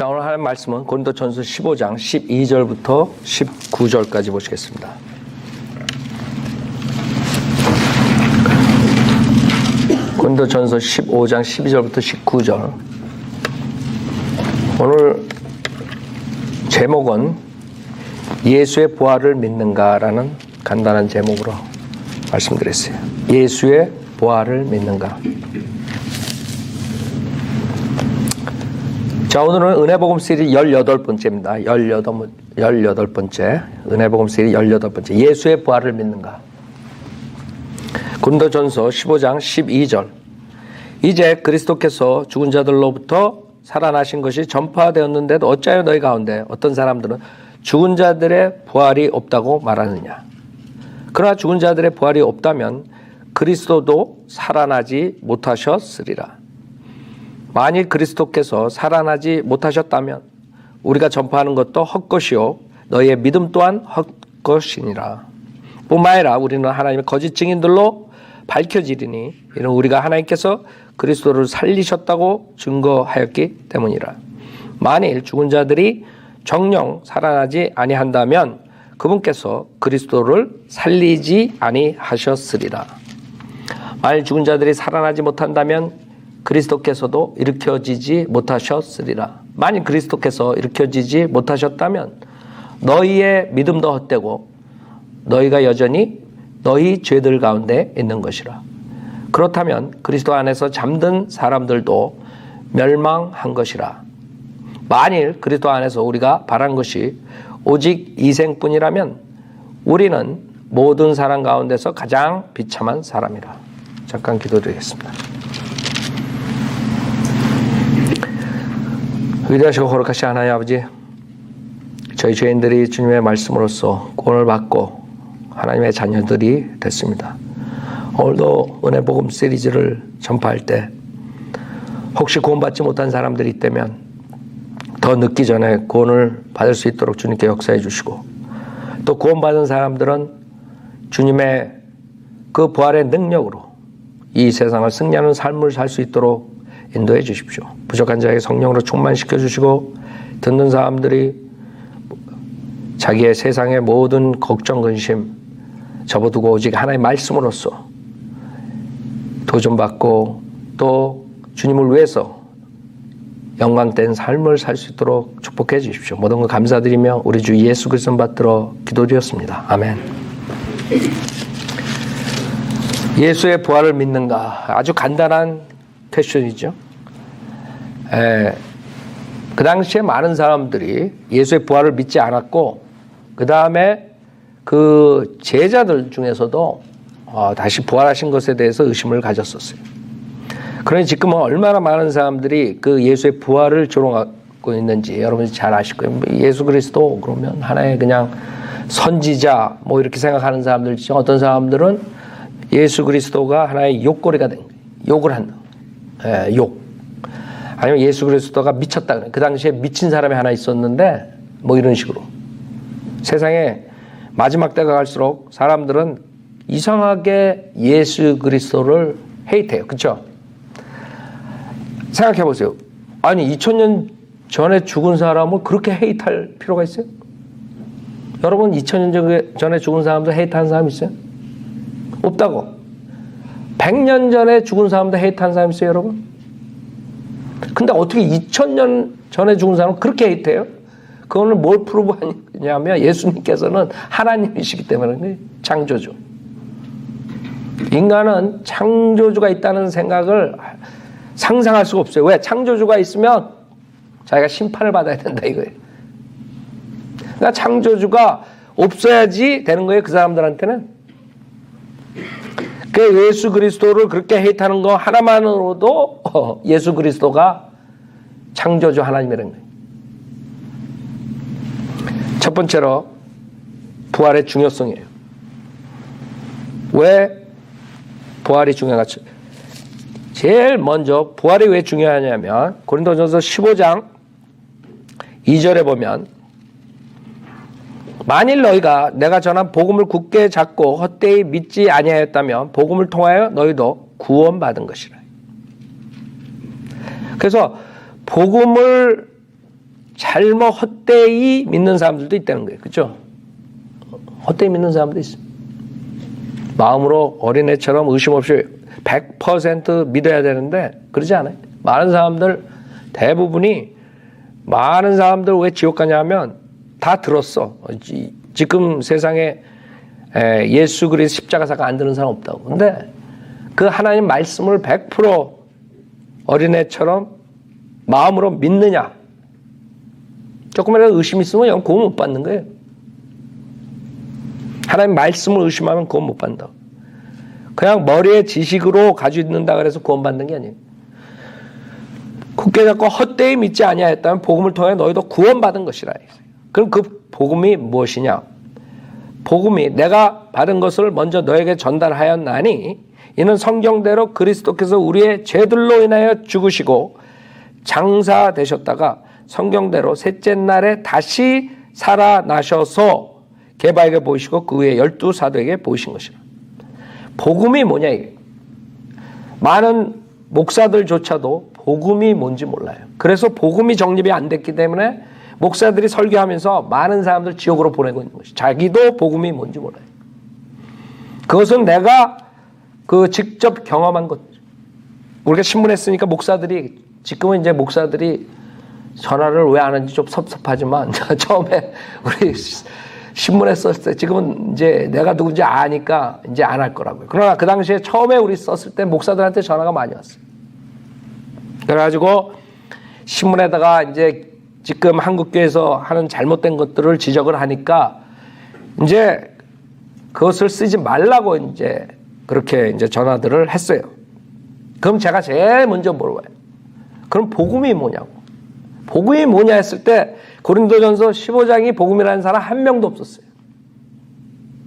자, 오늘 하는 말씀은 고린도전서 15장 12절부터 19절까지 보시겠습니다. 고린도전서 15장 12절부터 19절. 오늘 제목은 예수의 부활을 믿는가라는 간단한 제목으로 말씀드렸어요. 예수의 부활을 믿는가. 자, 오늘은 은혜복음 시리즈 18번째입니다. 18번째. 은혜복음 시리즈 18번째. 예수의 부활을 믿는가. 고린도전서 15장 12절. 이제 그리스도께서 죽은 자들로부터 살아나신 것이 전파되었는데도 어찌하여 너희 가운데 어떤 사람들은 죽은 자들의 부활이 없다고 말하느냐. 그러나 죽은 자들의 부활이 없다면 그리스도도 살아나지 못하셨으리라. 만일 그리스도께서 살아나지 못하셨다면 우리가 전파하는 것도 헛것이요 너희의 믿음 또한 헛것이니라. 뿐만 아니라 우리는 하나님의 거짓 증인들로 밝혀지리니 이는 우리가 하나님께서 그리스도를 살리셨다고 증거하였기 때문이라. 만일 죽은 자들이 정녕 살아나지 아니한다면 그분께서 그리스도를 살리지 아니하셨으리라. 만일 죽은 자들이 살아나지 못한다면 그리스도께서도 일으켜지지 못하셨으리라. 만일 그리스도께서 일으켜지지 못하셨다면 너희의 믿음도 헛되고 너희가 여전히 너희 죄들 가운데 있는 것이라. 그렇다면 그리스도 안에서 잠든 사람들도 멸망한 것이라. 만일 그리스도 안에서 우리가 바란 것이 오직 이생뿐이라면 우리는 모든 사람 가운데서 가장 비참한 사람이라. 잠깐 기도드리겠습니다. 위대하시고 거룩하신 하나님 아버지, 저희 죄인들이 주님의 말씀으로써 구원을 받고 하나님의 자녀들이 됐습니다. 오늘도 은혜복음 시리즈를 전파할 때 혹시 구원받지 못한 사람들이 있다면 더 늦기 전에 구원을 받을 수 있도록 주님께 역사해 주시고, 또 구원받은 사람들은 주님의 그 부활의 능력으로 이 세상을 승리하는 삶을 살 수 있도록 인도해 주십시오. 부족한 자에게 성령으로 충만시켜 주시고, 듣는 사람들이 자기의 세상의 모든 걱정, 근심 접어두고 오직 하나님의 말씀으로써 도전받고 또 주님을 위해서 영광된 삶을 살 수 있도록 축복해 주십시오. 모든 것 감사드리며 우리 주 예수 그리스도 받들어 기도드렸습니다. 아멘. 예수의 부활을 믿는가? 아주 간단한 퀘스천이죠. 그 당시에 많은 사람들이 예수의 부활을 믿지 않았고, 그 다음에 그 제자들 중에서도 다시 부활하신 것에 대해서 의심을 가졌었어요. 그러니 지금은 얼마나 많은 사람들이 그 예수의 부활을 조롱하고 있는지 여러분이 잘 아실 거예요. 예수 그리스도 그러면 하나의 그냥 선지자 뭐 이렇게 생각하는 사람들 있죠. 어떤 사람들은 예수 그리스도가 하나의 욕거리가 된 거예요. 욕을 한다. 욕. 아니면 예수 그리스도가 미쳤다. 그 당시에 미친 사람이 하나 있었는데 뭐 이런 식으로. 세상에 마지막 때가 갈수록 사람들은 이상하게 예수 그리스도를 헤이트해요. 그렇죠? 생각해 보세요. 아니 2000년 전에 죽은 사람을 그렇게 헤이트할 필요가 있어요? 여러분 2000년 전에 죽은 사람도 헤이트하는 사람 있어요? 없다고. 100년 전에 죽은 사람도 헤이트하는 사람 있어요, 여러분? 근데 어떻게 2000년 전에 죽은 사람은 그렇게 헤이트해요? 그거는 뭘 프루브하냐면 예수님께서는 하나님이시기 때문에 창조주. 인간은 창조주가 있다는 생각을 상상할 수가 없어요. 왜? 창조주가 있으면 자기가 심판을 받아야 된다 이거예요. 그러니까 창조주가 없어야지 되는 거예요, 그 사람들한테는. 그 예수 그리스도를 그렇게 헤이트하는 거 하나만으로도 예수 그리스도가 창조주 하나님이라는 거예요. 첫 번째로 부활의 중요성이에요. 왜 부활이 중요한가? 제일 먼저 부활이 왜 중요하냐면 고린도전서 15장 2절에 보면 만일 너희가 내가 전한 복음을 굳게 잡고 헛되이 믿지 아니하였다면 복음을 통하여 너희도 구원받은 것이라. 그래서 복음을 잘못 헛되이 믿는 사람들도 있다는 거예요. 그렇죠? 헛되이 믿는 사람도 있어요. 마음으로 어린애처럼 의심 없이 100% 믿어야 되는데 그러지 않아요. 많은 사람들 대부분이 많은 사람들 왜 지옥 가냐면 다 들었어. 지금 세상에 예수 그리스도 십자가사가 안 드는 사람 없다고. 근데 그 하나님 말씀을 100% 어린애처럼 마음으로 믿느냐? 조금이라도 의심 있으면 영 구원 못 받는 거예요. 하나님 말씀을 의심하면 구원 못 받는다. 그냥 머리에 지식으로 가지고 있는다 그래서 구원 받는 게 아니에요. 굳게 잡고 헛되이 믿지 아니하였다면 복음을 통해 너희도 구원받은 것이라. 그럼 그 복음이 무엇이냐? 복음이 내가 받은 것을 먼저 너에게 전달하였나니 이는 성경대로 그리스도께서 우리의 죄들로 인하여 죽으시고 장사되셨다가 성경대로 셋째 날에 다시 살아나셔서 게바에게 보이시고 그 후에 12사도에게 보이신 것이라. 복음이 뭐냐 이게. 많은 목사들조차도 복음이 뭔지 몰라요. 그래서 복음이 정립이 안 됐기 때문에 목사들이 설교하면서 많은 사람들 지옥으로 보내고 있는 것이. 자기도 복음이 뭔지 몰라요. 그것은 내가 직접 경험한 것. 우리가 신문에 쓰니까 목사들이 지금은 이제 목사들이 전화를 왜 안 하는지 좀 섭섭하지만 처음에 우리 신문에 썼을 때 지금은 이제 내가 누군지 아니까 이제 안 할 거라고요. 그러나 그 당시에 처음에 우리 썼을 때 목사들한테 전화가 많이 왔어요. 그래가지고 신문에다가 이제 지금 한국교회에서 하는 잘못된 것들을 지적을 하니까 이제 그것을 쓰지 말라고 이제 그렇게 이제 전화들을 했어요. 그럼 제가 제일 먼저 물어봐요. 그럼 복음이 뭐냐고. 복음이 뭐냐 했을 때 고린도전서 15장이 복음이라는 사람 한 명도 없었어요.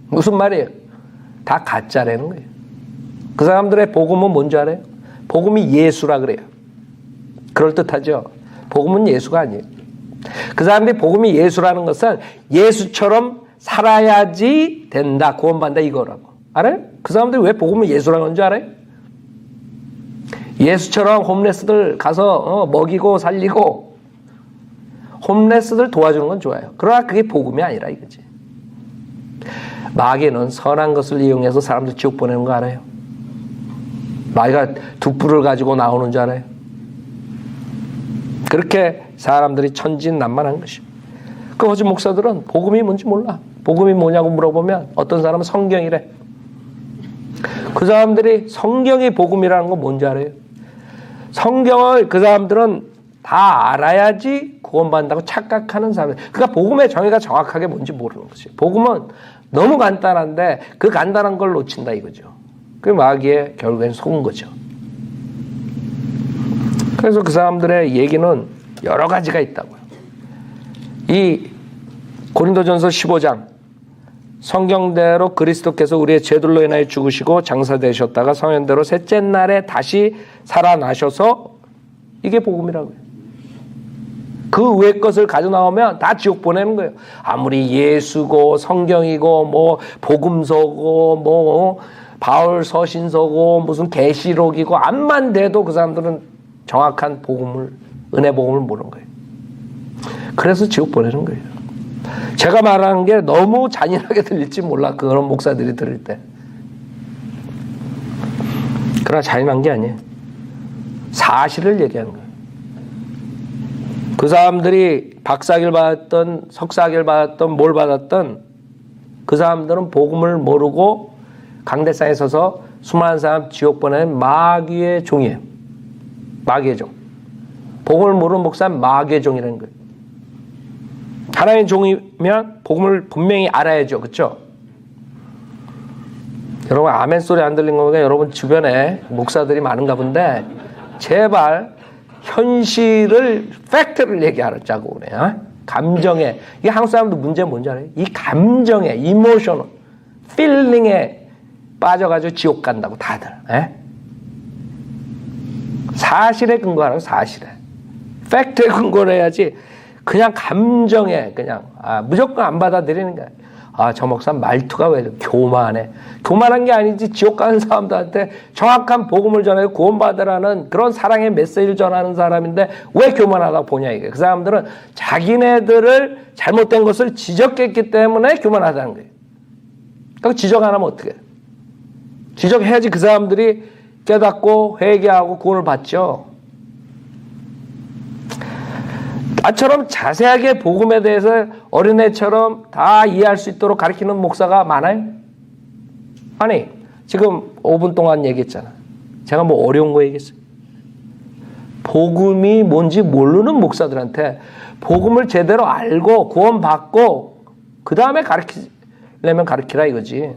무슨 말이에요? 다 가짜라는 거예요. 그 사람들의 복음은 뭔지 알아요? 복음이 예수라 그래요. 그럴듯하죠? 복음은 예수가 아니에요. 그 사람들이 복음이 예수라는 것은 예수처럼 살아야지 된다, 구원받는다 이거라고. 알아요? 그 사람들이 왜 복음을 예수라는 건지 알아요? 예수처럼 홈레스들 가서 먹이고 살리고 홈레스들 도와주는 건 좋아요. 그러나 그게 복음이 아니라 이거지. 마귀는 선한 것을 이용해서 사람들 지옥 보내는 거 알아요? 마귀가 두 뿔을 가지고 나오는 줄 알아요? 그렇게 사람들이 천진난만한 것입니다. 그 어제 목사들은 복음이 뭔지 몰라. 복음이 뭐냐고 물어보면 어떤 사람은 성경이래. 그 사람들이 성경이 복음이라는 건 뭔지 알아요? 성경을 그 사람들은 다 알아야지 구원받는다고 착각하는 사람들. 그러니까 복음의 정의가 정확하게 뭔지 모르는 거지. 복음은 너무 간단한데 그 간단한 걸 놓친다 이거죠. 그 마귀의 결국엔 속은 거죠. 그래서 그 사람들의 얘기는 여러 가지가 있다고요. 이 고린도전서 15장 성경대로 그리스도께서 우리의 죄들로 인하여 죽으시고 장사되셨다가 성현대로 셋째 날에 다시 살아나셔서 이게 복음이라고요. 그 외의 것을 가져 나오면 다 지옥 보내는 거예요. 아무리 예수고 성경이고 뭐 복음서고 뭐 바울 서신서고 무슨 계시록이고 암만 돼도 그 사람들은 정확한 복음을 은혜 복음을 모르는 거예요. 그래서 지옥 보내는 거예요. 제가 말하는 게 너무 잔인하게 들릴지 몰라. 그런 목사들이 들을 때. 그러나 잔인한 게 아니에요. 사실을 얘기하는 거예요. 그 사람들이 박사학위를 받았던 석사학위를 받았던 뭘 받았던 그 사람들은 복음을 모르고 강대상에 서서 수많은 사람 지옥 보내는 마귀의 종이에요. 마귀의 종. 복음을 모르는 목사는 마귀의 종이라는 거예요. 하나님의 종이면 복음을 분명히 알아야죠. 그렇죠? 여러분 아멘 소리 안 들린 거니까 여러분 주변에 목사들이 많은가 본데 제발 현실을 팩트를 얘기하자고 그래. 어? 감정에 이게 한국 사람도 문제는 뭔지 알아요? 이 감정에 이모셔널 필링에 빠져가지고 지옥 간다고 다들. 에? 사실에 근거하라고. 사실에 팩트에 근거를 해야지 그냥 감정에 그냥 무조건 안 받아들이는 거야. 저 목사 말투가 왜 교만해. 교만한 게 아니지, 지옥 가는 사람들한테 정확한 복음을 전해 구원받으라는 그런 사랑의 메시지를 전하는 사람인데 왜 교만하다고 보냐 이게. 그 사람들은 자기네들을 잘못된 것을 지적했기 때문에 교만하다는 거예요. 그러니까 지적 안 하면 어떻게 해? 지적해야지 그 사람들이 깨닫고 회개하고 구원을 받죠. 나처럼 자세하게 복음에 대해서 어린애처럼 다 이해할 수 있도록 가르치는 목사가 많아요? 아니, 지금 5분 동안 얘기했잖아. 제가 뭐 어려운 거 얘기했어요? 복음이 뭔지 모르는 목사들한테 복음을 제대로 알고 구원받고 그 다음에 가르치려면 가르치라 이거지.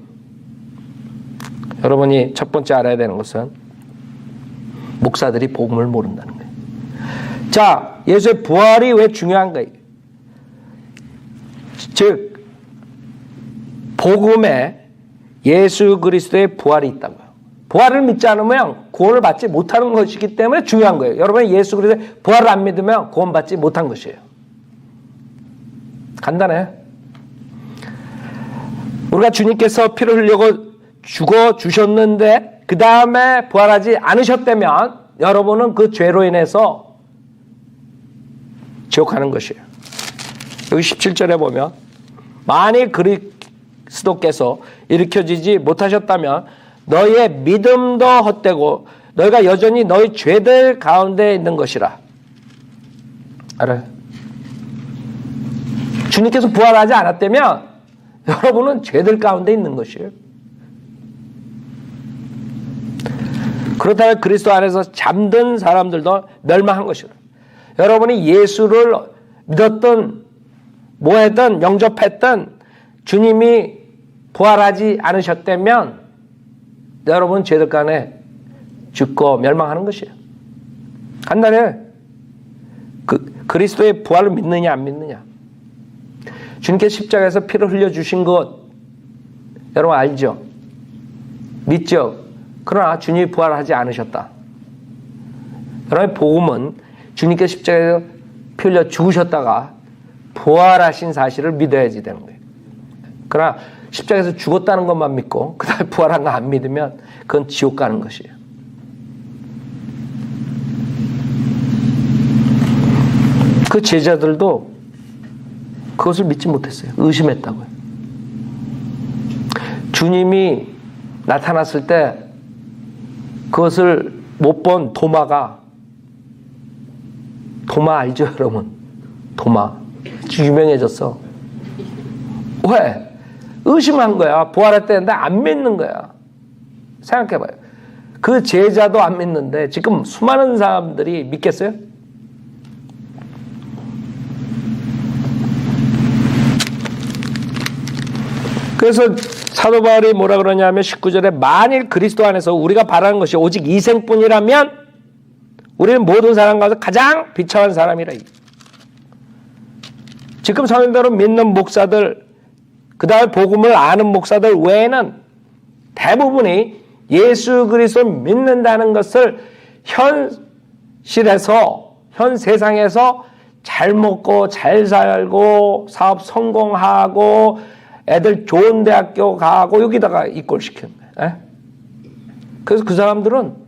여러분이 첫 번째 알아야 되는 것은 목사들이 복음을 모른다는 거예요. 자, 예수의 부활이 왜 중요한가? 즉, 복음에 예수 그리스도의 부활이 있다고요. 부활을 믿지 않으면 구원을 받지 못하는 것이기 때문에 중요한 거예요. 여러분이 예수 그리스도의 부활을 안 믿으면 구원받지 못한 것이에요. 간단해. 우리가 주님께서 피를 흘리고 죽어 주셨는데 그 다음에 부활하지 않으셨다면 여러분은 그 죄로 인해서 지옥 가는 것이에요. 여기 17절에 보면 만일 그리스도께서 일으켜지지 못하셨다면 너희의 믿음도 헛되고 너희가 여전히 너희 죄들 가운데 있는 것이라. 알아요? 주님께서 부활하지 않았다면 여러분은 죄들 가운데 있는 것이에요. 그렇다면 그리스도 안에서 잠든 사람들도 멸망한 것이라. 여러분이 예수를 믿었던 뭐했든 영접했던 주님이 부활하지 않으셨다면 여러분 죄들 간에 죽고 멸망하는 것이에요. 간단해. 그리스도의 부활을 믿느냐 안 믿느냐. 주님께서 십자가에서 피를 흘려주신 것 여러분 알죠? 믿죠? 그러나 주님이 부활하지 않으셨다. 여러분의 복음은 주님께서 십자가에서 피 흘려 죽으셨다가 부활하신 사실을 믿어야지 되는 거예요. 그러나 십자가에서 죽었다는 것만 믿고 그 다음에 부활한 거 안 믿으면 그건 지옥 가는 것이에요. 그 제자들도 그것을 믿지 못했어요. 의심했다고요. 주님이 나타났을 때 그것을 못 본 도마 알죠, 여러분? 도마. 유명해졌어. 왜? 의심한 거야. 부활했다는데 안 믿는 거야. 생각해봐요. 그 제자도 안 믿는데 지금 수많은 사람들이 믿겠어요? 그래서 사도 바울이 뭐라 그러냐면 19절에 만일 그리스도 안에서 우리가 바라는 것이 오직 이생뿐이라면 우리는 모든 사람 가운데 가장 비참한 사람이라. 지금 성인대로 믿는 목사들, 그 다음에 복음을 아는 목사들 외에는 대부분이 예수 그리스도 믿는다는 것을 현실에서, 현 세상에서 잘 먹고 잘 살고 사업 성공하고 애들 좋은 대학교 가고 여기다가 이꼴시키는 거예요. 그래서 그 사람들은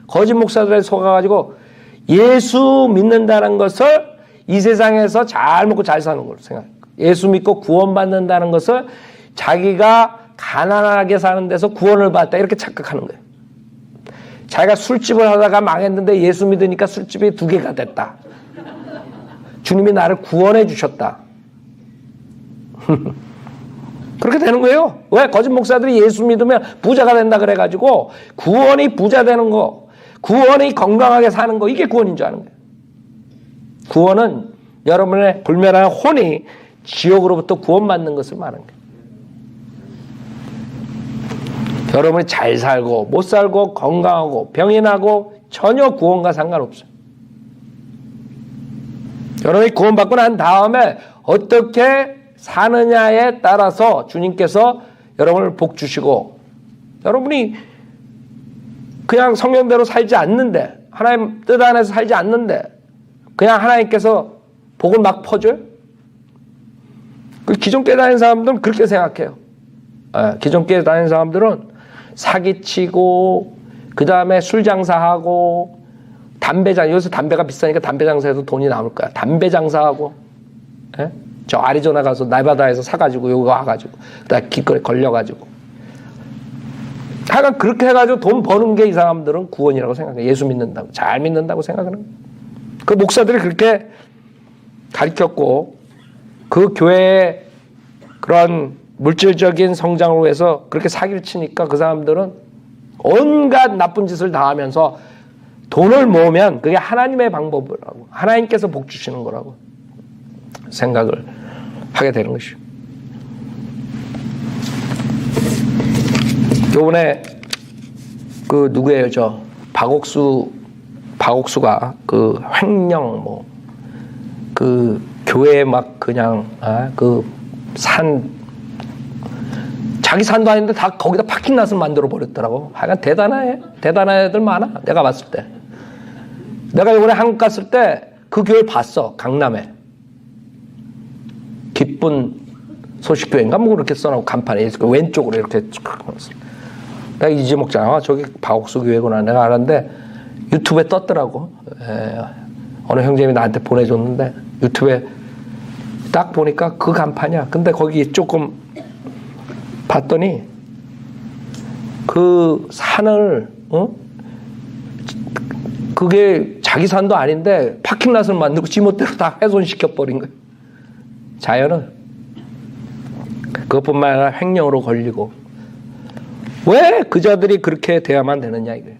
거짓 목사들에 속아가지고 예수 믿는다는 것을 이 세상에서 잘 먹고 잘 사는 걸로 생각해요. 예수 믿고 구원받는다는 것을 자기가 가난하게 사는 데서 구원을 받다 이렇게 착각하는 거예요. 자기가 술집을 하다가 망했는데 예수 믿으니까 술집이 2개가 됐다. 주님이 나를 구원해 주셨다. 그렇게 되는 거예요. 왜? 거짓 목사들이 예수 믿으면 부자가 된다 그래가지고 구원이 부자 되는 거, 구원이 건강하게 사는 거, 이게 구원인 줄 아는 거예요. 구원은 여러분의 불멸한 혼이 지옥으로부터 구원받는 것을 말하는 거예요. 여러분이 잘 살고 못 살고 건강하고 병이 나고 전혀 구원과 상관없어요. 여러분이 구원받고 난 다음에 어떻게 사느냐에 따라서 주님께서 여러분을 복 주시고, 여러분이 그냥 성령대로 살지 않는데, 하나님 뜻 안에서 살지 않는데 그냥 하나님께서 복을 막 퍼줘요? 그 기존교회 다니는 사람들은 그렇게 생각해요. 기존교회 다니는 사람들은 사기치고 그 다음에 술 장사하고 요새 담배가 비싸니까 담배 장사해도 돈이 남을 거야. 담배 장사하고 저 아리조나 가서 네바다에서 사가지고 여기 와가지고 그다음에 길거리에 걸려가지고 하여간 그렇게 해가지고 돈 버는 게 이 사람들은 구원이라고 생각해. 예수 믿는다고, 잘 믿는다고 생각하는. 그 목사들이 그렇게 가르쳤고 그 교회의 그런 물질적인 성장을 위해서 그렇게 사기를 치니까 그 사람들은 온갖 나쁜 짓을 다 하면서 돈을 모으면 그게 하나님의 방법이라고, 하나님께서 복 주시는 거라고 생각을 하게 되는 것이죠. 요번에 그 누구예요? 저 박옥수가 그 횡령 그 교회에 막 그냥 그 산 자기 산도 아닌데 다 거기다 파킹랏을 만들어 버렸더라고. 하여간 대단한 애들 많아. 내가 봤을 때. 내가 이번에 한국 갔을 때 그 교회를 봤어. 강남에. 기쁜 소식교회인가 뭐 그렇게 써놓고 간판에 왼쪽으로 이렇게 내가 잊어먹잖아. 저기 박옥수 교회구나. 내가 알았는데 유튜브에 떴더라고. 어느 형제님이 나한테 보내줬는데 유튜브에 딱 보니까 그 간판이야. 근데 거기 조금 봤더니 그 산을 그게 자기 산도 아닌데 파킹랏을 만들고 지멋대로 다 훼손시켜버린 거예요. 자연을. 그것뿐만 아니라 횡령으로 걸리고. 왜 그자들이 그렇게 돼야만 되느냐 이거예요.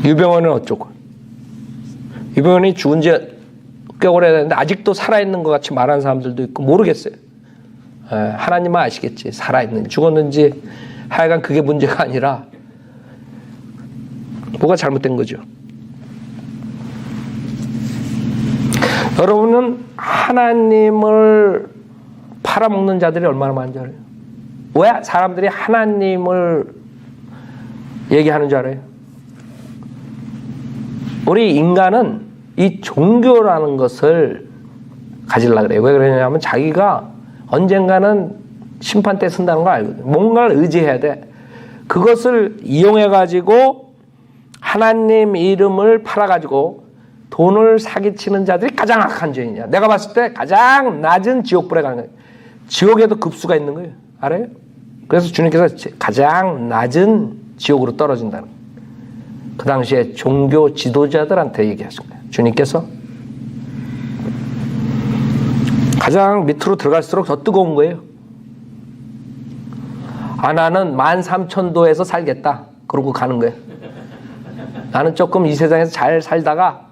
유병원은 어쩌고. 유병원이 죽은 지 꽤 오래됐는데 아직도 살아있는 것 같이 말하는 사람들도 있고 모르겠어요. 하나님만 아시겠지. 살아있는지 죽었는지. 하여간 그게 문제가 아니라 뭐가 잘못된 거죠. 여러분은 하나님을 팔아먹는 자들이 얼마나 많은지 알아요? 왜 사람들이 하나님을 얘기하는 줄 알아요? 우리 인간은 이 종교라는 것을 가지려고 그래요. 왜 그러냐면 자기가 언젠가는 심판 때 쓴다는 걸 알거든요. 뭔가를 의지해야 돼. 그것을 이용해가지고 하나님 이름을 팔아가지고 돈을 사기치는 자들이 가장 악한 죄인이야. 내가 봤을 때 가장 낮은 지옥불에 가는 거예요. 지옥에도 급수가 있는 거예요. 알아요? 그래서 주님께서 가장 낮은 지옥으로 떨어진다는 거예요. 그 당시에 종교 지도자들한테 얘기하신 거예요. 주님께서 가장 밑으로 들어갈수록 더 뜨거운 거예요. 나는 13,000도에서 살겠다. 그러고 가는 거예요. 나는 조금 이 세상에서 잘 살다가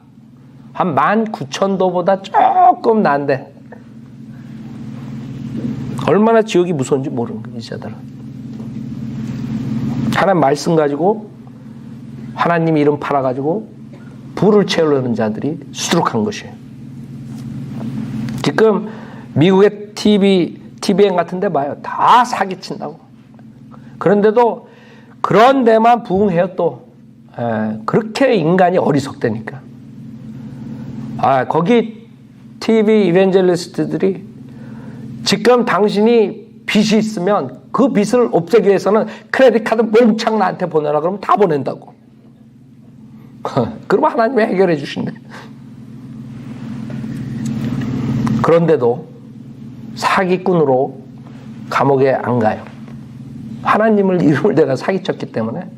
한 19,000도보다 조금 난데 얼마나 지옥이 무서운지 모르는 거예요. 이 자들은. 하나님 말씀 가지고 하나님 이름 팔아가지고 부를 채우려는 자들이 수두룩한 것이에요. 지금 미국의 TVN 같은 데 봐요. 다 사기친다고. 그런데도 그런 데만 부응해요 또. 그렇게 인간이 어리석다니까. 거기 TV 이벤젤리스트들이 지금 당신이 빚이 있으면 그 빚을 없애기 위해서는 크레딧 카드 몽창 나한테 보내라 그러면 다 보낸다고. 그러면 하나님이 해결해 주신대. 그런데도 사기꾼으로 감옥에 안 가요. 하나님을 이름을 내가 사기쳤기 때문에.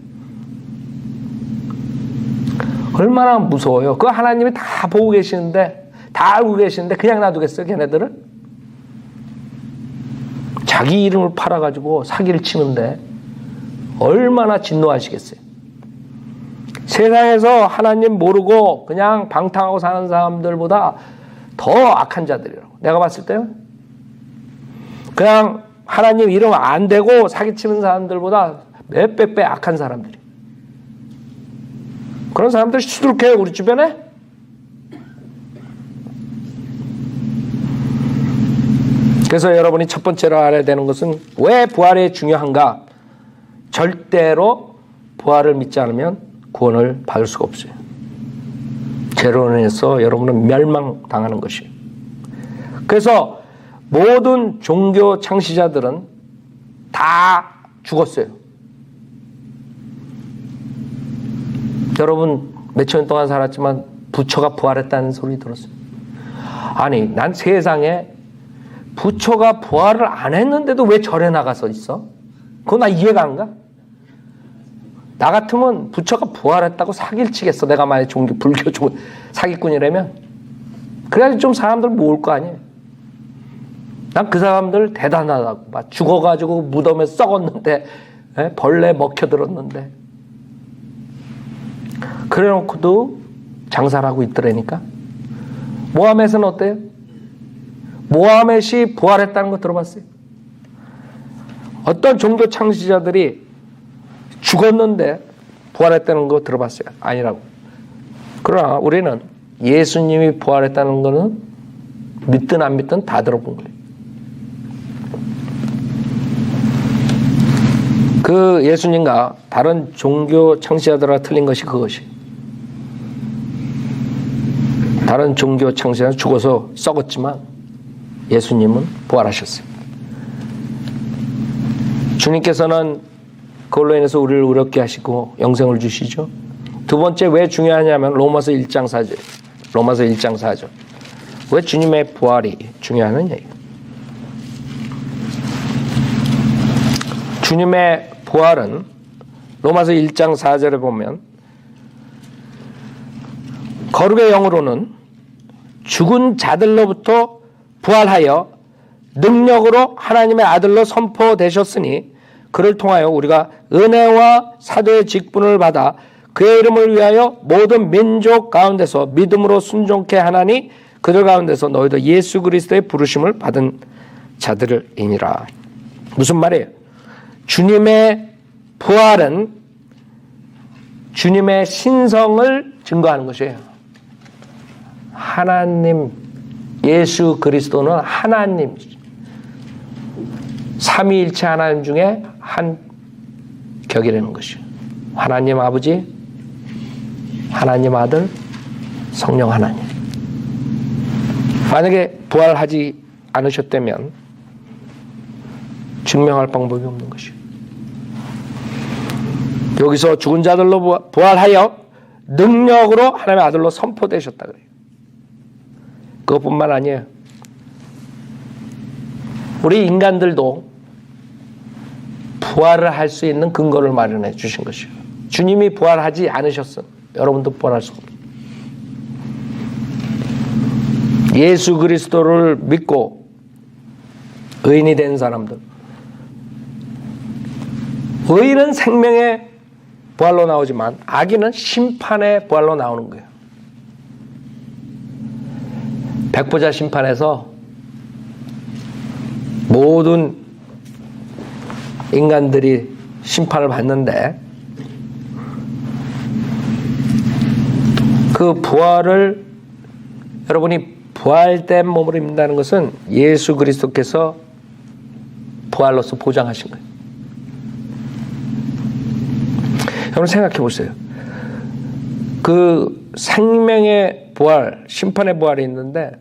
얼마나 무서워요. 그 하나님이 다 보고 계시는데, 다 알고 계시는데 그냥 놔두겠어요, 걔네들은? 자기 이름을 팔아가지고 사기를 치는데 얼마나 진노하시겠어요. 세상에서 하나님 모르고 그냥 방탕하고 사는 사람들보다 더 악한 자들이라고. 내가 봤을 때는 그냥 하나님 이름 안 대고 사기치는 사람들보다 몇백 배 악한 사람들이. 그런 사람들이 수두룩해요, 우리 주변에. 그래서 여러분이 첫 번째로 알아야 되는 것은 왜 부활이 중요한가? 절대로 부활을 믿지 않으면 구원을 받을 수가 없어요. 죄로 인해서 여러분은 멸망당하는 것이에요. 그래서 모든 종교 창시자들은 다 죽었어요. 여러분 몇천 년 동안 살았지만 부처가 부활했다는 소리 들었어요. 아니, 난 세상에 부처가 부활을 안 했는데도 왜 절에 나가서 있어? 그거 나 이해가 안 가? 나 같으면 부처가 부활했다고 사기를 치겠어. 내가 만약에 불교 사기꾼이라면. 그래야지 좀 사람들 모을 거 아니에요. 난 그 사람들 대단하다고. 막 죽어가지고 무덤에 썩었는데, 벌레 먹혀들었는데. 그래 놓고도 장사를 하고 있더라니까. 모하멧은 어때요? 모하멧이 부활했다는 거 들어봤어요? 어떤 종교 창시자들이 죽었는데 부활했다는 거 들어봤어요? 아니라고. 그러나 우리는 예수님이 부활했다는 거는 믿든 안 믿든 다 들어본 거예요. 그 예수님과 다른 종교 창시자들과 틀린 것이 그것이. 다른 종교 창시자는 죽어서 썩었지만 예수님은 부활하셨어요. 주님께서는 그걸로 인해서 우리를 의롭게 하시고 영생을 주시죠. 두 번째 왜 중요하냐면 로마서 1장 4절. 로마서 1장 4절. 왜 주님의 부활이 중요하느냐. 주님의 부활은 로마서 1장 4절에 보면 거룩의 영으로는 죽은 자들로부터 부활하여 능력으로 하나님의 아들로 선포되셨으니 그를 통하여 우리가 은혜와 사도의 직분을 받아 그의 이름을 위하여 모든 민족 가운데서 믿음으로 순종케 하나니 그들 가운데서 너희도 예수 그리스도의 부르심을 받은 자들이니라. 무슨 말이에요? 주님의 부활은 주님의 신성을 증거하는 것이에요. 하나님, 예수 그리스도는 하나님, 삼위일체 하나님 중에 한 격이라는 것이에요. 하나님 아버지, 하나님 아들, 성령 하나님. 만약에 부활하지 않으셨다면 증명할 방법이 없는 것이에요. 여기서 죽은 자들로 부활하여 능력으로 하나님의 아들로 선포되셨다 그래요. 그것뿐만 아니에요. 우리 인간들도 부활을 할 수 있는 근거를 마련해 주신 것이에요. 주님이 부활하지 않으셨으면 여러분도 부활할 수 없습니다. 예수 그리스도를 믿고 의인이 된 사람들, 의인은 생명의 부활로 나오지만 악인은 심판의 부활로 나오는 거예요. 백보자 심판에서 모든 인간들이 심판을 받는데 그 부활을 여러분이 부활된 몸을 입는다는 것은 예수 그리스도께서 부활로서 보장하신 거예요. 여러분 생각해 보세요. 그 생명의 부활, 심판의 부활이 있는데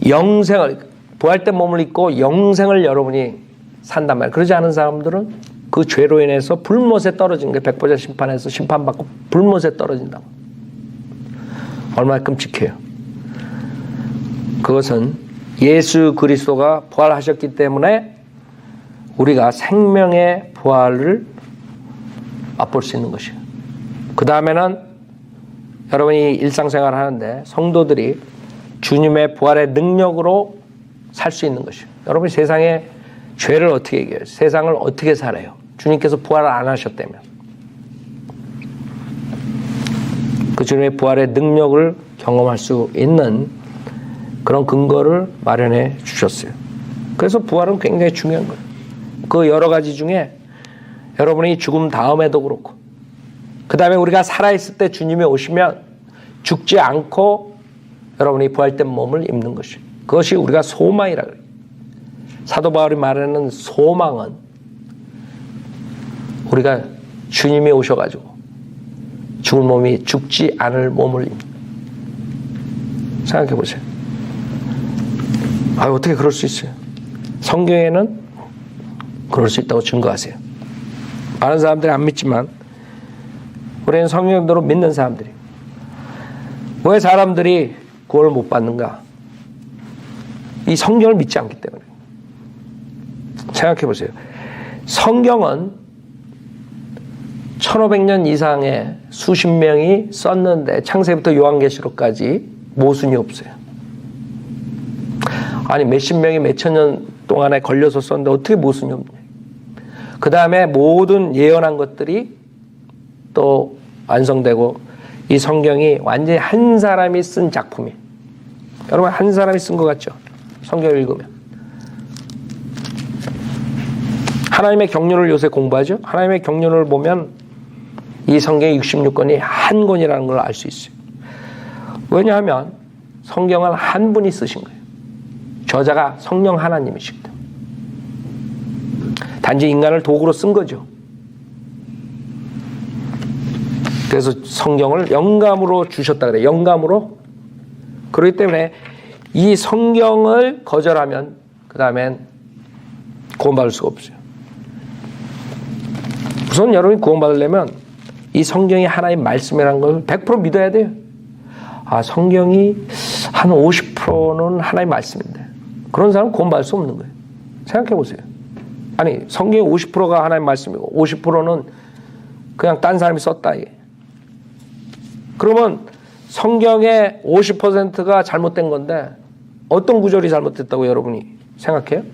영생을, 부활된 몸을 입고 영생을 여러분이 산단 말이에요. 그러지 않은 사람들은 그 죄로 인해서 불못에 떨어진 거예요. 백보자 심판에서 심판받고 불못에 떨어진다고. 얼마나 끔찍해요. 그것은 예수 그리스도가 부활하셨기 때문에 우리가 생명의 부활을 맛볼 수 있는 것이에요. 그 다음에는 여러분이 일상생활을 하는데 성도들이 주님의 부활의 능력으로 살 수 있는 것이에요. 여러분이 세상에 죄를 어떻게 이겨요? 세상을 어떻게 살아요? 주님께서 부활을 안 하셨다면. 그 주님의 부활의 능력을 경험할 수 있는 그런 근거를 마련해 주셨어요. 그래서 부활은 굉장히 중요한 거예요. 그 여러 가지 중에 여러분이 죽음 다음에도 그렇고 그 다음에 우리가 살아있을 때 주님이 오시면 죽지 않고 여러분이 부활된 몸을 입는 것이에요. 그것이 우리가 소망이라 그래요. 사도 바울이 말하는 소망은 우리가 주님이 오셔가지고 죽은 몸이 죽지 않을 몸을 생각해 보세요. 어떻게 그럴 수 있어요? 성경에는 그럴 수 있다고 증거하세요. 많은 사람들이 안 믿지만 우리는 성경대로 믿는 사람들이. 왜 사람들이 구원을 못 받는가? 이 성경을 믿지 않기 때문에. 생각해 보세요. 성경은 1500년 이상의 수십 명이 썼는데 창세부터 요한계시록까지 모순이 없어요. 아니 몇십 명이 몇천 년 동안에 걸려서 썼는데 어떻게 모순이 없냐. 그 다음에 모든 예언한 것들이 또 완성되고 이 성경이 완전히 한 사람이 쓴 작품이에요. 여러분 한 사람이 쓴 것 같죠? 성경을 읽으면. 하나님의 경륜을 요새 공부하죠? 하나님의 경륜을 보면 이 성경의 66권이 한 권이라는 걸 알 수 있어요. 왜냐하면 성경을 한 분이 쓰신 거예요. 저자가 성령 하나님이시거든. 단지 인간을 도구로 쓴 거죠. 그래서 성경을 영감으로 주셨다 그래요. 영감으로. 그렇기 때문에 이 성경을 거절하면 그 다음엔 구원받을 수가 없어요. 우선 여러분이 구원받으려면 이 성경이 하나님 말씀이라는 걸 100% 믿어야 돼요. 성경이 한 50%는 하나님 말씀인데 그런 사람은 구원받을 수 없는 거예요. 생각해 보세요. 아니 성경의 50%가 하나님 말씀이고 50%는 그냥 딴 사람이 썼다. 그러면 성경의 50%가 잘못된 건데 어떤 구절이 잘못됐다고 여러분이 생각해요?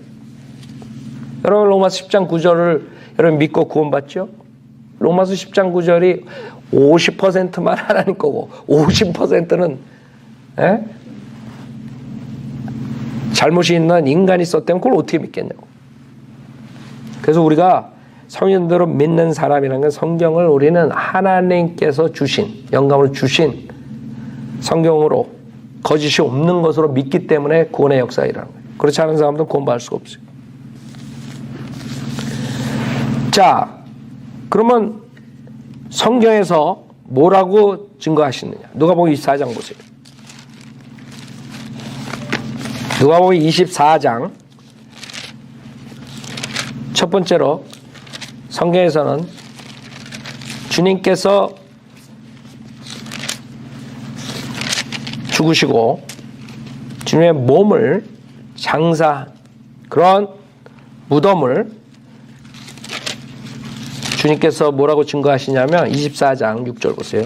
여러분 로마서 10장 9절을 여러분 믿고 구원받죠? 로마서 10장 9절이 50%만 하나님 거고 50%는 잘못이 있는 인간이 썼다면 그걸 어떻게 믿겠냐고. 그래서 우리가 성인대로 믿는 사람이라는 건 성경을 우리는 하나님께서 주신 영감으로 주신 성경으로 거짓이 없는 것으로 믿기 때문에 구원의 역사이라는 거예요. 그렇지 않은 사람들은 구원받을 수가 없어요. 자, 그러면 성경에서 뭐라고 증거하시느냐? 누가복음 24장 보세요. 누가복음 24장 첫 번째로 성경에서는 주님께서 죽으시고 주님의 몸을 장사한 그런 무덤을 주님께서 뭐라고 증거하시냐면 24장 6절 보세요.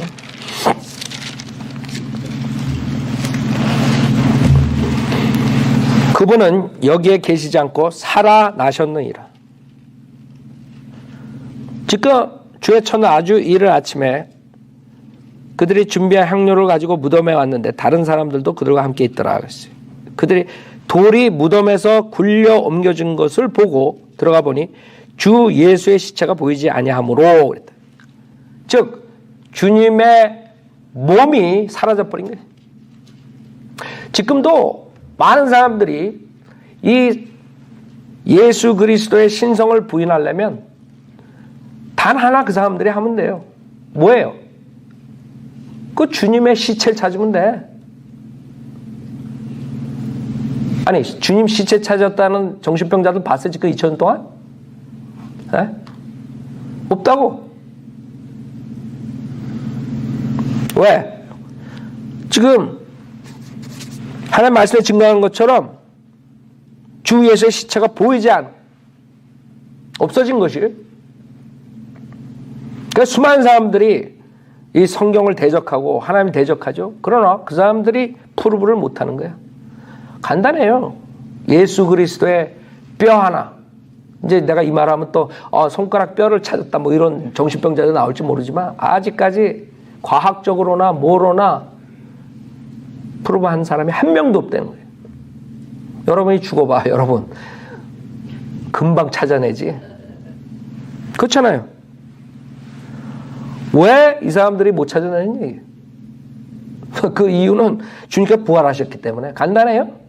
그분은 여기에 계시지 않고 살아나셨느니라. 지금 주의 첫날 아주 이른 아침에 그들이 준비한 향료를 가지고 무덤에 왔는데 다른 사람들도 그들과 함께 있더라 그랬어요. 그들이 돌이 무덤에서 굴려 옮겨진 것을 보고 들어가 보니 주 예수의 시체가 보이지 아니하므로 그랬다. 즉 주님의 몸이 사라져 버린 거예요. 지금도 많은 사람들이 이 예수 그리스도의 신성을 부인하려면 단 하나 그 사람들이 하면 돼요. 뭐예요? 그 주님의 시체를 찾으면 돼. 아니 주님 시체 찾았다는 정신병자들 봤어요? 지금 2000년 동안? 네? 없다고. 왜? 지금 하나님 말씀에 증거하는 것처럼 주 예수의 시체가 보이지 않아. 없어진 것이에요. 그러니까 수많은 사람들이 이 성경을 대적하고 하나님 대적하죠. 그러나 그 사람들이 프루브를 못하는 거예요. 간단해요. 예수 그리스도의 뼈 하나. 이제 내가 이 말하면 또 손가락 뼈를 찾았다 뭐 이런 정신병자도 나올지 모르지만 아직까지 과학적으로나 뭐로나 프루브한 사람이 한 명도 없다는 거예요. 여러분이 죽어봐. 여러분 금방 찾아내지. 그렇잖아요. 왜 이 사람들이 못 찾아내는 얘기예요? 그 이유는 주님께서 부활하셨기 때문에 간단해요.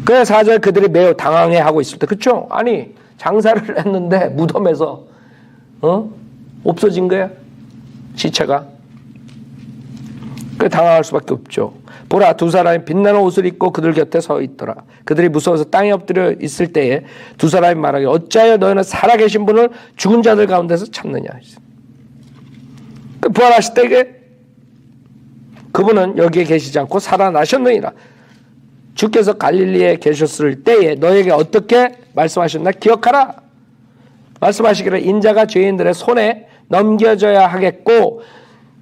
그래서 4절 그들이 매우 당황해하고 있을 때 그렇죠? 아니 장사를 했는데 무덤에서 없어진 거야. 시체가. 그 당황할 수밖에 없죠. 보라, 두 사람이 빛나는 옷을 입고 그들 곁에 서 있더라. 그들이 무서워서 땅에 엎드려 있을 때에 두 사람이 말하기를 어찌하여 너희는 살아계신 분을 죽은 자들 가운데서 찾느냐. 그 부활하실 때 그분은 여기에 계시지 않고 살아나셨느니라. 주께서 갈릴리에 계셨을 때에 너에게 어떻게 말씀하셨나 기억하라. 말씀하시기를 인자가 죄인들의 손에 넘겨져야 하겠고,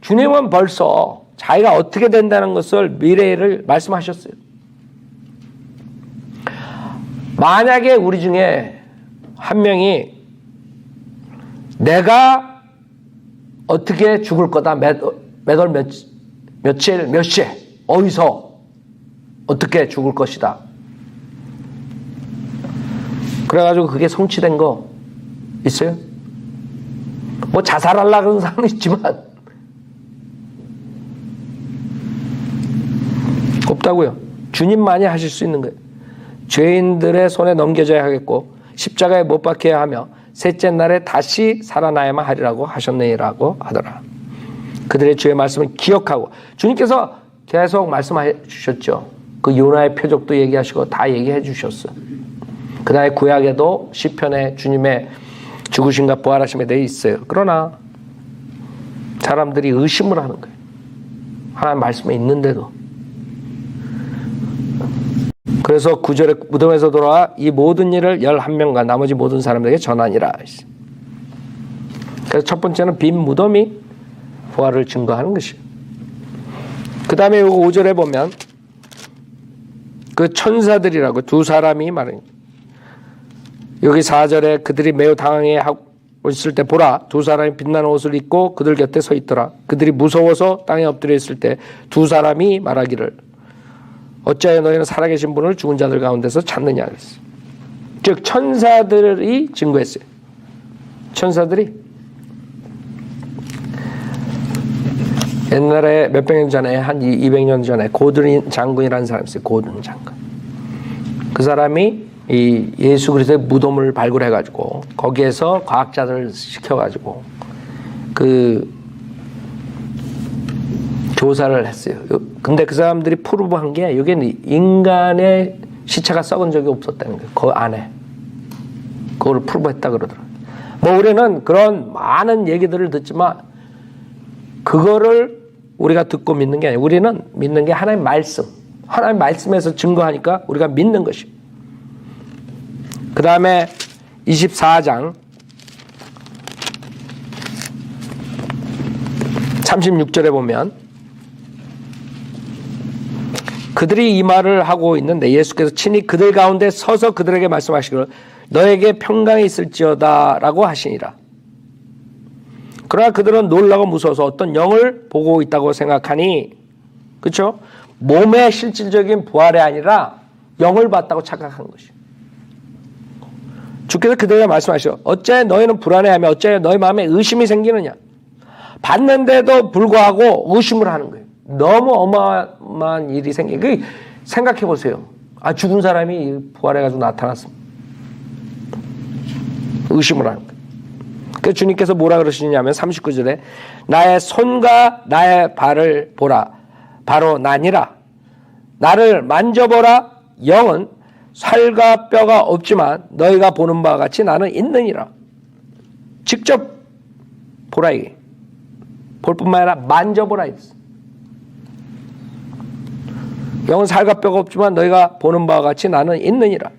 주님은 벌써 자기가 어떻게 된다는 것을 미래를 말씀하셨어요. 만약에 우리 중에 한 명이 내가 어떻게 죽을 거다, 몇 월 며칠 몇 시에 어디서 어떻게 죽을 것이다, 그래가지고 그게 성취된 거 있어요? 뭐 자살하려고 그러는 사람은 있지만 없다고요. 주님만이 하실 수 있는 거예요. 죄인들의 손에 넘겨져야 하겠고 십자가에 못 박혀야 하며 셋째 날에 다시 살아나야만 하리라고 하셨느니라고 하더라. 그들의 주의 말씀을 기억하고, 주님께서 계속 말씀해 주셨죠. 그 요나의 표적도 얘기하시고 다 얘기해 주셨어요. 그 다음에 구약에도 시편에 주님의 죽으심과 부활하심에 대해 있어요. 그러나 사람들이 의심을 하는 거예요. 하나님 말씀에 있는데도. 그래서 9절에 무덤에서 돌아와 이 모든 일을 11명과 나머지 모든 사람들에게 전하니라. 그래서 첫 번째는 빈 무덤이 부활을 증거하는 것이에요. 그 다음에 5절에 보면 그 천사들이라고 두 사람이 말합니다. 여기 4절에 그들이 매우 당황해 하고 있을 때 보라, 두 사람이 빛나는 옷을 입고 그들 곁에 서 있더라. 그들이 무서워서 땅에 엎드려 있을 때 두 사람이 말하기를 어찌하여 너희는 살아계신 분을 죽은 자들 가운데서 찾느냐 그랬어요. 즉 천사들이 증거했어요. 천사들이 옛날에 몇백 년 전에 한 200년 전에 고든 장군이라는 사람이 있어요. 고든 장군. 그 사람이 이 예수 그리스도의 무덤을 발굴해가지고 거기에서 과학자들을 시켜가지고 그 조사를 했어요. 근데 그 사람들이 프루브한 게 여기는 인간의 시체가 썩은 적이 없었다는 거예요. 그 안에. 그걸 프루브했다 그러더라고요. 뭐 우리는 그런 많은 얘기들을 듣지만 그거를 우리가 듣고 믿는 게 아니에요. 우리는 믿는 게 하나님 말씀. 하나님 말씀에서 증거하니까 우리가 믿는 것입니다. 그 다음에 24장 36절에 보면 그들이 이 말을 하고 있는데 예수께서 친히 그들 가운데 서서 그들에게 말씀하시기를 너에게 평강이 있을지어다 라고 하시니라. 그러나 그들은 놀라고 무서워서 어떤 영을 보고 있다고 생각하니, 그렇죠? 몸의 실질적인 부활이 아니라 영을 봤다고 착각한 것이에요. 주께서 그들에게 말씀하시오. 어째 너희는 불안해하며 어째 너희 마음에 의심이 생기느냐. 봤는데도 불구하고 의심을 하는 거예요. 너무 어마어마한 일이 생긴. 생각해 보세요. 아, 죽은 사람이 부활해가지고 나타났습니다. 의심을 하는 거예요. 그 주님께서 뭐라 그러시냐면 39절에 나의 손과 나의 발을 보라. 바로 나니라. 나를 만져보라. 영은 살과 뼈가 없지만 너희가 보는 바와 같이 나는 있느니라. 직접 보라 이게. 볼 뿐만 아니라 만져보라 이랬어. 영은 살과 뼈가 없지만 너희가 보는 바와 같이 나는 있느니라.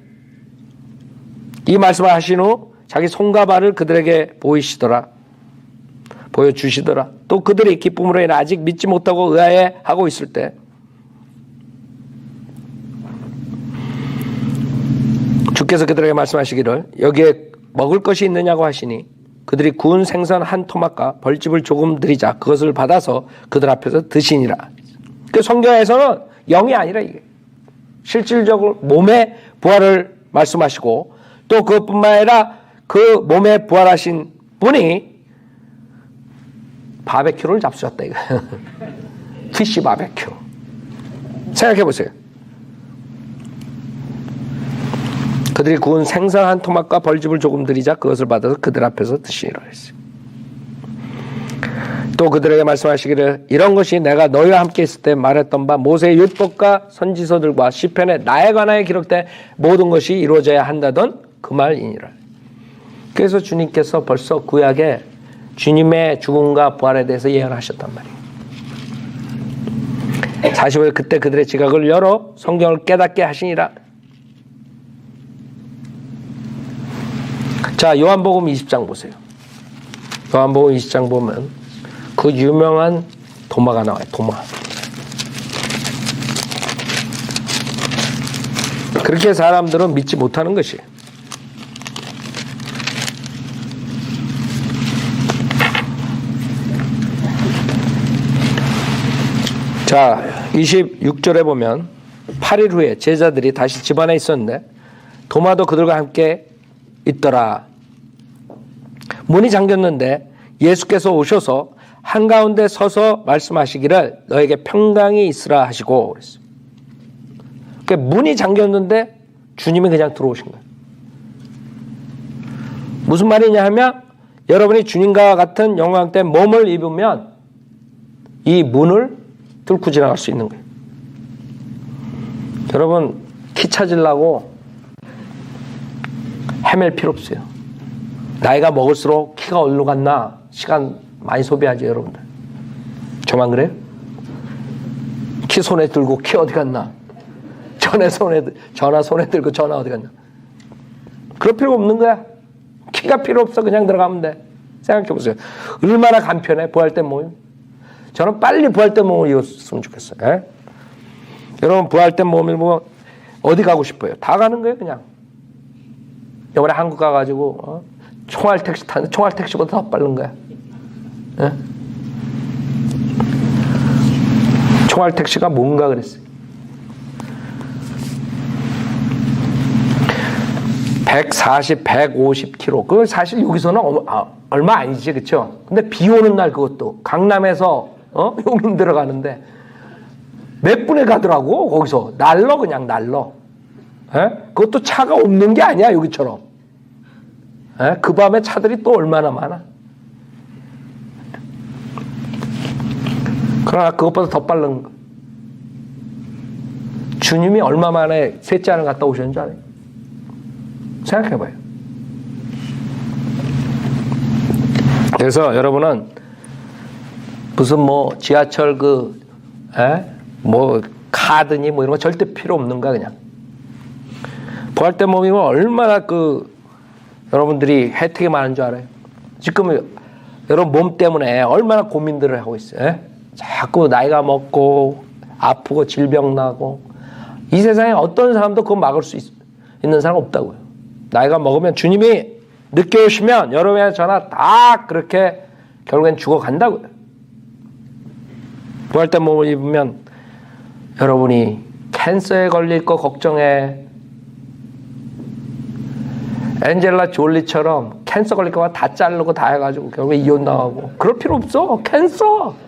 이 말씀을 하신 후 자기 손과 발을 그들에게 보여주시더라. 또 그들이 기쁨으로 인해 아직 믿지 못하고 의아해하고 있을 때 주께서 그들에게 말씀하시기를 여기에 먹을 것이 있느냐고 하시니 그들이 구운 생선 한 토막과 벌집을 조금 드리자 그것을 받아서 그들 앞에서 드시니라. 그 성경에서는 영이 아니라 이게 실질적으로 몸의 부활을 말씀하시고 또 그것뿐만 아니라 그 몸에 부활하신 분이 바베큐를 잡수셨다 이거. 피쉬 바베큐. 생각해 보세요. 그들이 구운 생선 한 토막과 벌집을 조금 드리자 그것을 받아서 그들 앞에서 드시니라 했어요. 또 그들에게 말씀하시기를 이런 것이 내가 너희와 함께 있을 때 말했던 바 모세의 율법과 선지서들과 시편에 나에 관하여 기록된 모든 것이 이루어져야 한다던 그 말이니라. 그래서 주님께서 벌써 구약에 주님의 죽음과 부활에 대해서 예언하셨단 말이에요. 45일 그때 그들의 지각을 열어 성경을 깨닫게 하시니라. 자, 요한복음 20장 보세요. 요한복음 20장 보면 그 유명한 도마가 나와요. 도마. 그렇게 사람들은 믿지 못하는 것이에요. 자, 26절에 보면 8일 후에 제자들이 다시 집안에 있었는데 도마도 그들과 함께 있더라. 문이 잠겼는데 예수께서 오셔서 한가운데 서서 말씀하시기를 너에게 평강이 있으라 하시고 그랬어요. 그러니까 문이 잠겼는데 주님이 그냥 들어오신 거예요. 무슨 말이냐 하면 여러분이 주님과 같은 영광된 몸을 입으면 이 문을 뚫고 지나갈 수 있는 거예요. 여러분 키 찾으려고 헤맬 필요 없어요. 나이가 먹을수록 키가 어디로 갔나 시간 많이 소비하죠, 여러분들. 저만 그래요? 키 손에 들고 키 어디 갔나? 전화 손에 들고 전화 어디 갔나? 그럴 필요 없는 거야. 키가 필요 없어. 그냥 들어가면 돼. 생각해 보세요. 얼마나 간편해, 부활된 몸이. 저는 빨리 부활된 몸을 입었으면 좋겠어요. 에? 여러분 부활된 몸을 보면 어디 가고 싶어요? 다 가는 거예요, 그냥. 이번에 한국 가가지고 총알 택시 타는데 총알 택시보다 더 빠른 거야. 에? 총알 택시가 뭔가 그랬어요. 140, 150km. 그건 사실 여기서는 얼마 아니지, 그렇죠? 근데 비 오는 날 그것도 강남에서 용인 들어가는데 몇 분에 가더라고. 거기서 날러 그냥 날러. 에? 그것도 차가 없는 게 아니야, 여기처럼. 에? 그 밤에 차들이 또 얼마나 많아. 그러나 그것보다 더 빠른 거. 주님이 얼마 만에 셋째 안을 갔다 오셨는지 알아요? 생각해봐요. 그래서 여러분은 무슨 뭐 지하철 뭐 카드니 뭐 이런 거 절대 필요 없는 거야, 그냥. 부활된 몸이면 얼마나 여러분들이 혜택이 많은 줄 알아요? 지금 여러분 몸 때문에 얼마나 고민들을 하고 있어요. 에? 자꾸 나이가 먹고 아프고 질병 나고 이 세상에 어떤 사람도 그거 막을 수 있는 사람 없다고요. 나이가 먹으면 주님이 늦게 오시면 여러분의 전화 다 그렇게 결국엔 죽어간다고요. 부활된 몸을 입으면 여러분이 캔서에 걸릴 거 걱정해. 엔젤라 졸리처럼 캔서 걸릴 거가 다 자르고 다 해가지고 결국에 이혼 나가고 그럴 필요 없어. 캔서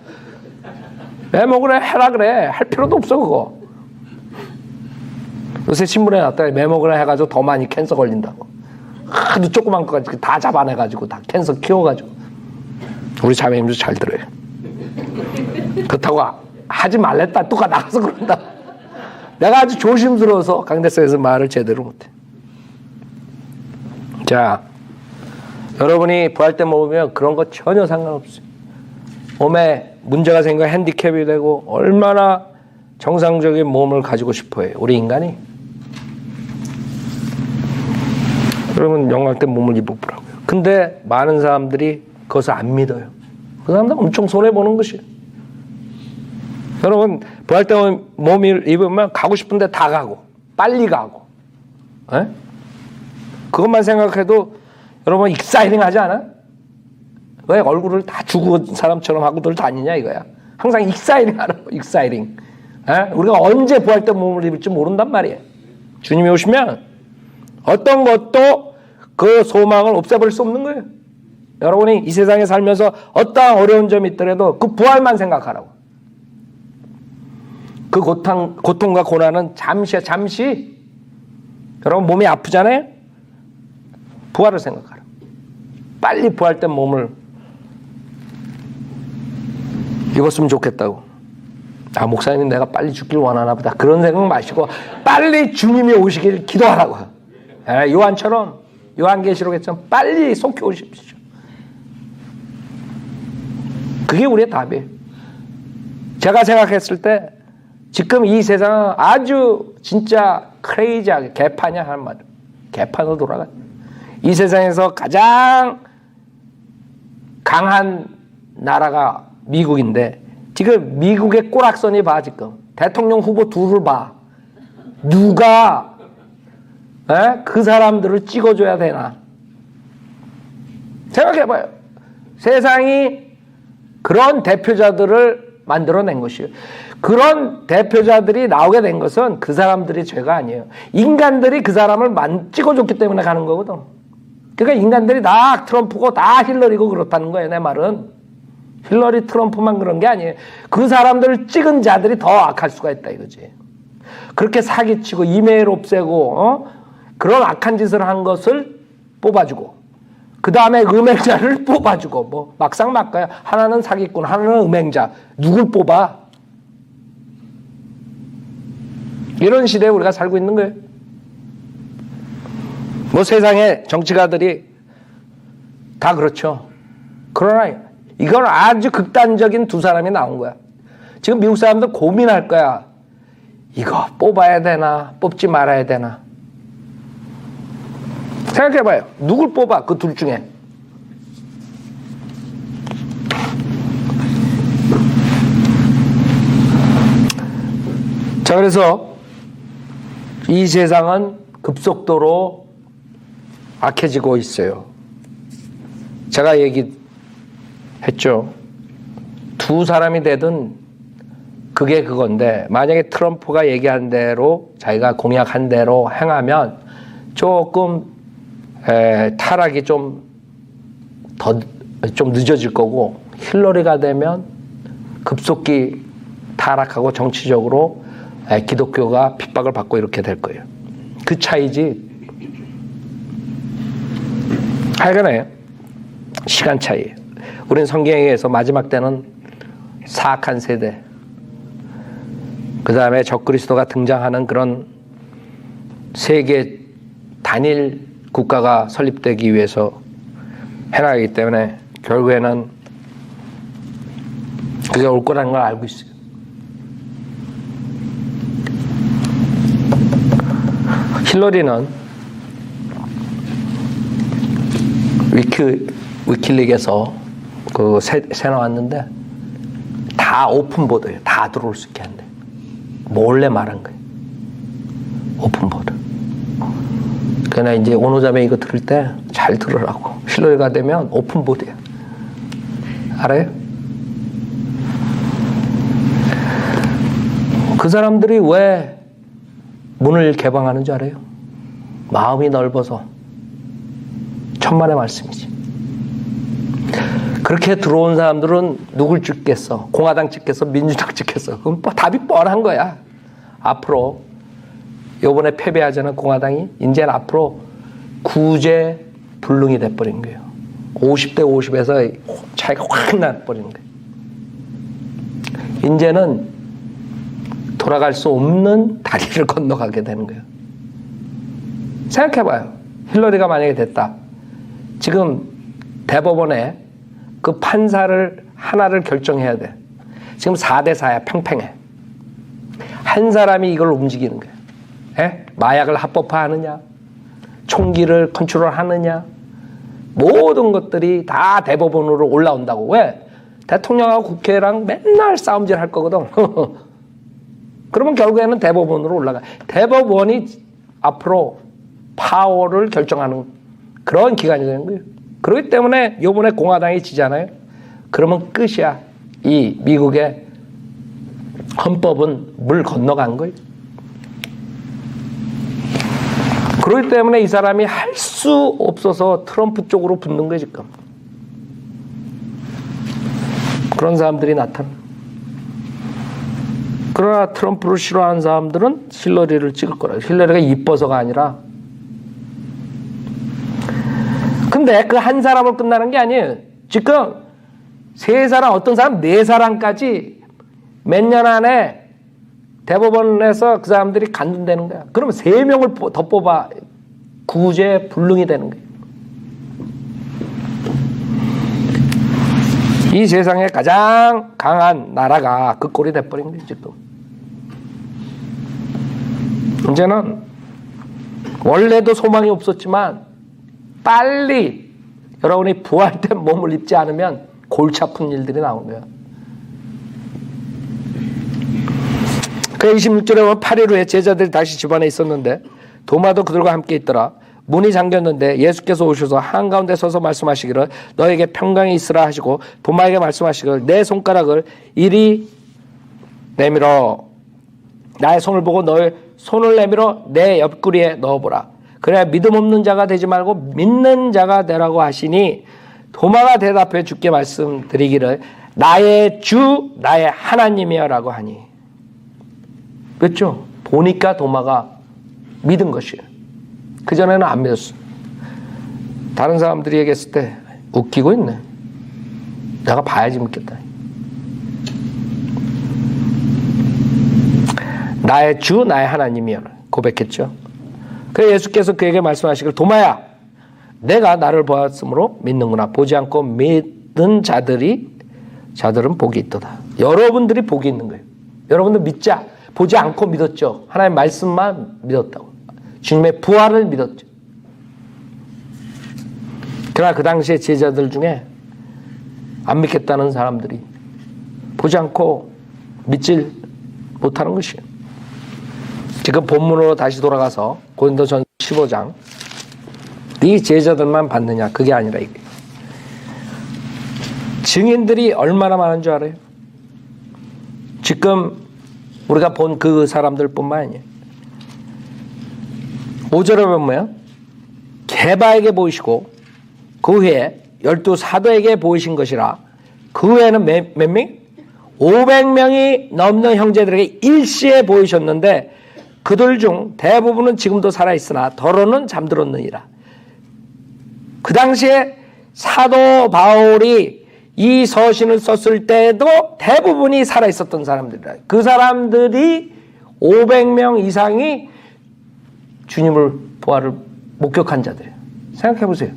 매모그래 해라 그래. 할 필요도 없어 그거. 요새 신문에 났다. 매모그래 해가지고 더 많이 캔서 걸린다고. 하도 조그만 거까지 다 잡아내가지고 다 캔서 키워가지고. 우리 자매님도 잘 들어요. 그렇다고 하지 말랬다 또 나가서 그런다. 내가 아주 조심스러워서 강대상에서 말을 제대로 못해. 자, 여러분이 부활된 몸이면 그런 거 전혀 상관없어요. 몸에 문제가 생겨 핸디캡이 되고 얼마나 정상적인 몸을 가지고 싶어해요, 우리 인간이. 여러분 영광된 몸을 입어보라고요. 근데 많은 사람들이 그것을 안 믿어요. 그 사람들 엄청 손해보는 것이에요. 여러분 부활된 몸을 입으면 가고 싶은데 다 가고 빨리 가고 에? 그것만 생각해도 여러분 익사이링 하지 않아? 왜 얼굴을 다 죽은 사람처럼 하고들 다니냐 이거야. 항상 익사이링 하라고. 익사이링. 에? 우리가 언제 부활된 몸을 입을지 모른단 말이에요. 주님이 오시면 어떤 것도 그 소망을 없애버릴 수 없는 거예요. 여러분이 이 세상에 살면서 어떠한 어려운 점이 있더라도 그 부활만 생각하라고. 그 고통과 고난은 잠시야, 잠시. 여러분 몸이 아프잖아요? 부활을 생각하라. 빨리 부활된 몸을 입었으면 좋겠다고. 아, 목사님 내가 빨리 죽길 원하나 보다. 그런 생각 마시고 빨리 주님이 오시길 기도하라고. 요한처럼, 요한계시록에처럼 빨리 속히 오십시오. 그게 우리의 답이에요. 제가 생각했을 때 지금 이 세상은 아주 진짜 크레이지하게 개판이야 하는 말. 개판으로 돌아가. 이 세상에서 가장 강한 나라가 미국인데 지금 미국의 꼬락선이 봐. 지금 대통령 후보 둘을 봐. 누가 그 사람들을 찍어줘야 되나. 생각해봐요. 세상이 그런 대표자들을 만들어낸 것이에요. 그런 대표자들이 나오게 된 것은 그 사람들이 죄가 아니에요. 인간들이 그 사람을 찍어줬기 때문에 가는 거거든. 그러니까 인간들이 다 트럼프고 다 힐러리고 그렇다는 거예요. 내 말은. 힐러리 트럼프만 그런 게 아니에요. 그 사람들을 찍은 자들이 더 악할 수가 있다 이거지. 그렇게 사기치고 이메일 없애고 그런 악한 짓을 한 것을 뽑아주고 그 다음에 음행자를 뽑아주고 뭐 막상 막가야. 하나는 사기꾼, 하나는 음행자. 누굴 뽑아? 이런 시대에 우리가 살고 있는 거예요. 뭐 세상에 정치가들이 다 그렇죠. 그러나 이건 아주 극단적인 두 사람이 나온 거야. 지금 미국 사람들 고민할 거야. 이거 뽑아야 되나 뽑지 말아야 되나. 생각해봐요. 누굴 뽑아? 그 둘 중에. 자, 그래서 이 세상은 급속도로 악해지고 있어요. 제가 얘기했죠. 두 사람이 되든 그게 그건데 만약에 트럼프가 얘기한 대로 자기가 공약한 대로 행하면 조금 타락이 좀 늦어질 거고 힐러리가 되면 급속히 타락하고 정치적으로 기독교가 핍박을 받고 이렇게 될 거예요. 그 차이지. 하여간에 시간 차이예요. 우리는 성경에 의해서 마지막 때는 사악한 세대, 그 다음에 적그리스도가 등장하는 그런 세계 단일 국가가 설립되기 위해서 해나가기 때문에 결국에는 그게 올 거라는 걸 알고 있어요. 힐러리는 위킬릭에서 그 새 나왔는데 다 오픈보드예요. 다 들어올 수 있게 한대. 몰래 말한 거예요. 오픈보드. 그러나 이제 오노자매 이거 들을 때 잘 들으라고. 힐러리가 되면 오픈보드야. 알아요? 그 사람들이 왜 문을 개방하는 줄 알아요? 마음이 넓어서. 천만의 말씀이지. 그렇게 들어온 사람들은 누굴 찍겠어? 공화당 찍겠어? 민주당 찍겠어? 그럼 답이 뻔한 거야. 앞으로 요번에 패배하자는 공화당이 이제는 앞으로 구제 불능이 돼버린 거예요. 50대 50에서 차이가 확 나버리는 거예요. 이제는 돌아갈 수 없는 다리를 건너가게 되는 거예요. 생각해봐요. 힐러리가 만약에 됐다. 지금 대법원에 그 판사를 하나를 결정해야 돼. 지금 4대 4야. 팽팽해. 한 사람이 이걸 움직이는 거예요. 마약을 합법화하느냐, 총기를 컨트롤하느냐, 모든 것들이 다 대법원으로 올라온다고. 왜? 대통령하고 국회랑 맨날 싸움질 할 거거든. 그러면 결국에는 대법원으로 올라가. 대법원이 앞으로 파워를 결정하는 그런 기관이 되는 거예요. 그렇기 때문에 이번에 공화당이 지잖아요. 그러면 끝이야. 이 미국의 헌법은 물 건너간 거예요. 그렇기 때문에 이 사람이 할 수 없어서 트럼프 쪽으로 붙는 거예요, 지금. 그런 사람들이 나타나. 그러나 트럼프를 싫어하는 사람들은 힐러리를 찍을 거라. 힐러리가 이뻐서가 아니라. 근데 그 한 사람을 끝나는 게 아니에요. 지금 세 사람, 어떤 사람 네 사람까지 몇 년 안에 대법원에서 그 사람들이 간둔되는 거야. 그러면 3명을 더 뽑아 구제 불능이 되는 거예요. 이 세상에 가장 강한 나라가 그 꼴이 돼버린 거예요, 지금. 이제는 원래도 소망이 없었지만 빨리 여러분이 부활된 몸을 입지 않으면 골치 아픈 일들이 나오는 거예요. 그 26절에 보면 8일 후에 제자들이 다시 집안에 있었는데 도마도 그들과 함께 있더라. 문이 잠겼는데 예수께서 오셔서 한가운데 서서 말씀하시기를 너에게 평강이 있으라 하시고 도마에게 말씀하시기를 내 손가락을 이리 내밀어 나의 손을 보고 너의 손을 내밀어 내 옆구리에 넣어보라. 그래야 믿음 없는 자가 되지 말고 믿는 자가 되라고 하시니 도마가 대답해 주께 말씀드리기를 나의 주 나의 하나님이여 라고 하니. 그렇죠? 보니까 도마가 믿은 것이에요. 그전에는 안 믿었어. 다른 사람들이 얘기했을 때 웃기고 있네. 내가 봐야지 믿겠다. 나의 주 나의 하나님이여 고백했죠. 그래서 예수께서 그에게 말씀하시기를 도마야 내가 나를 보았으므로 믿는구나. 보지 않고 믿는 자들은 복이 있도다. 여러분들이 복이 있는 거예요. 여러분들 믿자. 보지 않고 믿었죠. 하나님의 말씀만 믿었다고. 주님의 부활을 믿었죠. 그러나 그 당시에 제자들 중에 안 믿겠다는 사람들이 보지 않고 믿질 못하는 것이에요. 지금 본문으로 다시 돌아가서 고린도전서 15장 이 제자들만 받느냐 그게 아니라 이게 증인들이 얼마나 많은 줄 알아요? 지금 우리가 본 그 사람들뿐만 아니에요. 5절에 보면 게바에게 보이시고 그 후에 12 사도에게 보이신 것이라. 그 후에는 몇 명? 500명이 넘는 형제들에게 일시에 보이셨는데 그들 중 대부분은 지금도 살아있으나 더러는 잠들었느니라. 그 당시에 사도 바울이 이 서신을 썼을 때도 대부분이 살아있었던 사람들이라. 그 사람들이 500명 이상이 주님을 부활을 목격한 자들이에요. 생각해 보세요.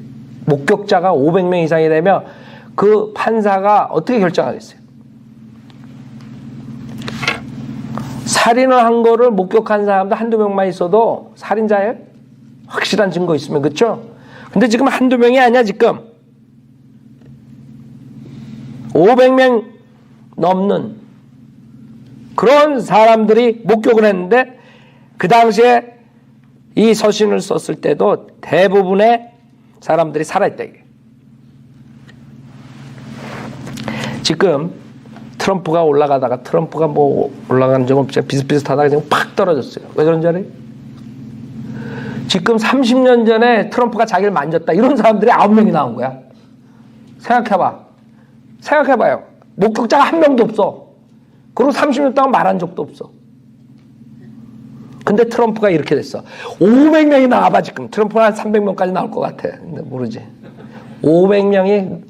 목격자가 500명 이상이 되면 그 판사가 어떻게 결정하겠어요? 살인을 한 거를 목격한 사람도 한두 명만 있어도 살인자예요? 확실한 증거 있으면. 그렇죠? 근데 지금 한두 명이 아니야. 지금 500명 넘는 그런 사람들이 목격을 했는데 그 당시에 이 서신을 썼을 때도 대부분의 사람들이 살아있다. 이게. 지금 트럼프가 올라가다가 트럼프가 뭐 올라가는 적 없죠. 비슷비슷하다가 지금 팍 떨어졌어요. 왜 그런지 알아요? 지금 30년 전에 트럼프가 자기를 만졌다. 이런 사람들이 9명이 나온 거야. 생각해봐요. 목격자가 한 명도 없어. 그리고 30년 동안 말한 적도 없어. 근데 트럼프가 이렇게 됐어. 500명이 나와봐 지금. 트럼프가 한 300명까지 나올 것 같아. 근데 모르지. 500명이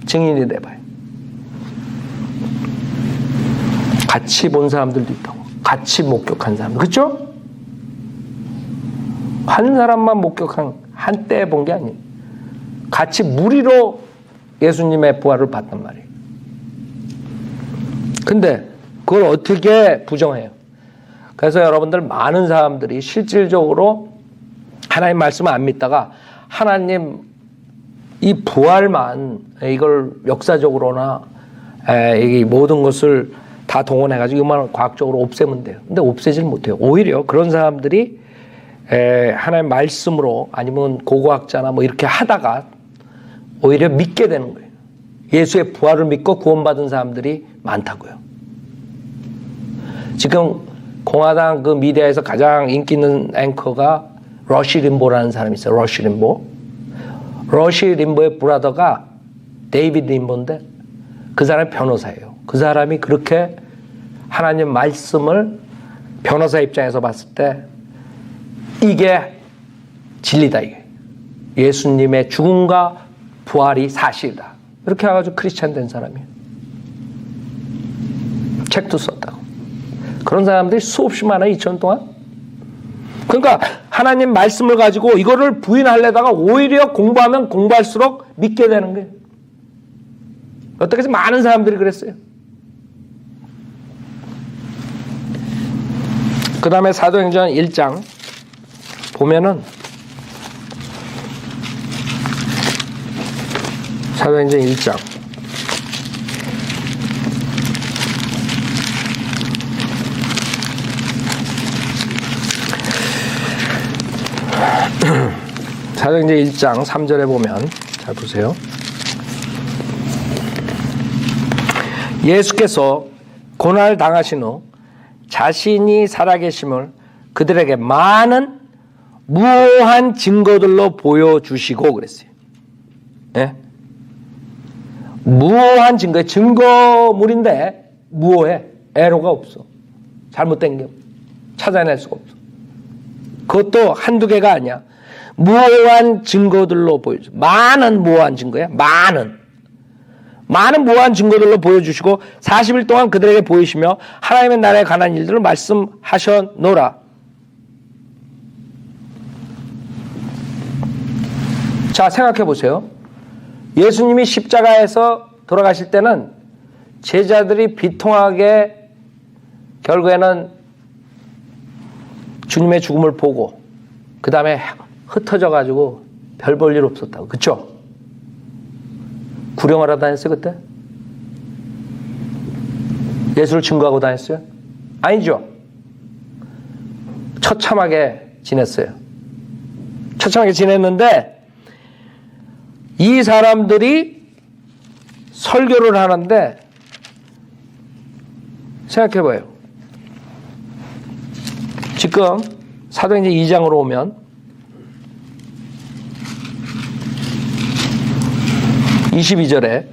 증인이 돼봐요. 같이 본 사람들도 있다고. 같이 목격한 사람들. 그렇죠? 한 사람만 목격한 한때 본 게 아니에요. 같이 무리로 예수님의 부활을 봤단 말이에요. 근데 그걸 어떻게 부정해요? 그래서 여러분들 많은 사람들이 실질적으로 하나님 말씀을 안 믿다가 하나님 이 부활만 이걸 역사적으로나 이 모든 것을 다 동원해가지고 이만 과학적으로 없애면 돼요. 근데 없애질 못해요. 오히려 그런 사람들이 하나님 말씀으로 아니면 고고학자나 뭐 이렇게 하다가 오히려 믿게 되는 거예요. 예수의 부활을 믿고 구원받은 사람들이 많다고요. 지금 공화당 그 미디어에서 가장 인기 있는 앵커가 러시 림보라는 사람이 있어요. 러시 림보의 브라더가 데이비드 림보인데 그 사람이 변호사예요. 그 사람이 그렇게 하나님 말씀을 변호사 입장에서 봤을 때 이게 진리다. 이게 예수님의 죽음과 부활이 사실이다. 이렇게 해가지고 크리스찬 된 사람이에요. 책도 썼다고. 그런 사람들이 수없이 많아요, 2000년 동안. 그러니까 하나님 말씀을 가지고 이거를 부인하려다가 오히려 공부하면 공부할수록 믿게 되는 거예요. 어떻게 많은 사람들이 그랬어요. 그 다음에 사도행전 1장 보면은 사도행전 1장 사도행전 1장 3절에 보면 잘 보세요. 예수께서 고난을 당하신 후 자신이 살아계심을 그들에게 많은 무오한 증거들로 보여주시고 그랬어요. 예? 무오한 증거, 증거물인데 무오해. 애로가 없어. 잘못된 게 찾아낼 수가 없어. 그것도 한두 개가 아니야. 무오한 증거들로 보여줘. 많은 무오한 증거야. 많은 무오한 증거들로 보여주시고 40일 동안 그들에게 보이시며 하나님의 나라에 관한 일들을 말씀하셨노라. 자, 생각해 보세요. 예수님이 십자가에서 돌아가실 때는 제자들이 비통하게 결국에는 주님의 죽음을 보고 그 다음에 흩어져 가지고 별 볼 일 없었다고. 그쵸? 구령하러 다녔어요 그때? 예수를 증거하고 다녔어요? 아니죠. 처참하게 지냈어요. 처참하게 지냈는데 이 사람들이 설교를 하는데 생각해봐요. 지금 사도행전 2장으로 오면 22절에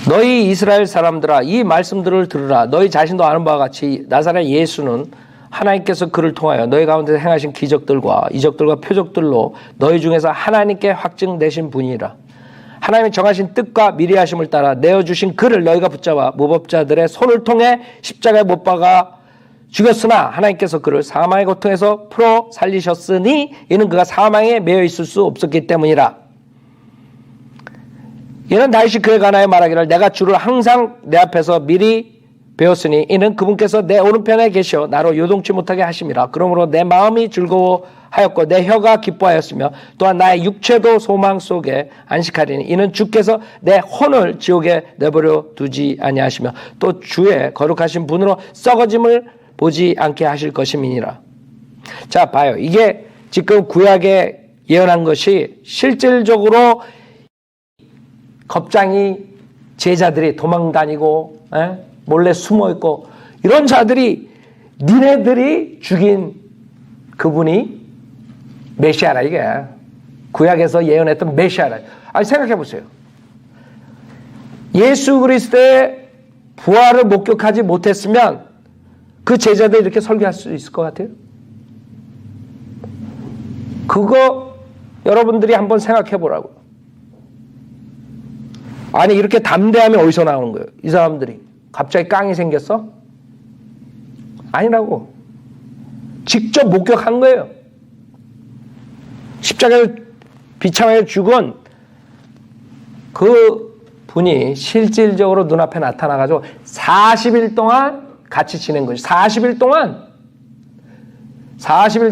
너희 이스라엘 사람들아 이 말씀들을 들으라. 너희 자신도 아는 바와 같이 나사렛 예수는 하나님께서 그를 통하여 너희 가운데 행하신 기적들과 이적들과 표적들로 너희 중에서 하나님께 확증되신 분이라. 하나님이 정하신 뜻과 미리하심을 따라 내어주신 그를 너희가 붙잡아 무법자들의 손을 통해 십자가에 못 박아 죽였으나 하나님께서 그를 사망의 고통에서 풀어 살리셨으니 이는 그가 사망에 매여 있을 수 없었기 때문이라. 이는 다윗이 그에 관하여 말하기를 내가 주를 항상 내 앞에서 미리 배웠으니 이는 그분께서 내 오른편에 계셔 나로 요동치 못하게 하심이라. 그러므로 내 마음이 즐거워하였고 내 혀가 기뻐하였으며 또한 나의 육체도 소망 속에 안식하리니 이는 주께서 내 혼을 지옥에 내버려 두지 아니하시며 또 주의 거룩하신 분으로 썩어짐을 보지 않게 하실 것임이니라. 자, 봐요. 이게 지금 구약에 예언한 것이 실질적으로 겁장이 제자들이 도망다니고 몰래 숨어있고 이런 자들이 니네들이 죽인 그분이 메시아라. 이게 구약에서 예언했던 메시아라. 아니 생각해보세요. 예수 그리스도의 부활을 목격하지 못했으면 그 제자들이 이렇게 설교할 수 있을 것 같아요? 그거 여러분들이 한번 생각해보라고. 아니 이렇게 담대함이 어디서 나오는 거예요? 이 사람들이 갑자기 깡이 생겼어? 아니라고. 직접 목격한 거예요. 십자가에 비참하게 죽은 그 분이 실질적으로 눈앞에 나타나가지고 40일 동안 같이 지낸 거죠. 40일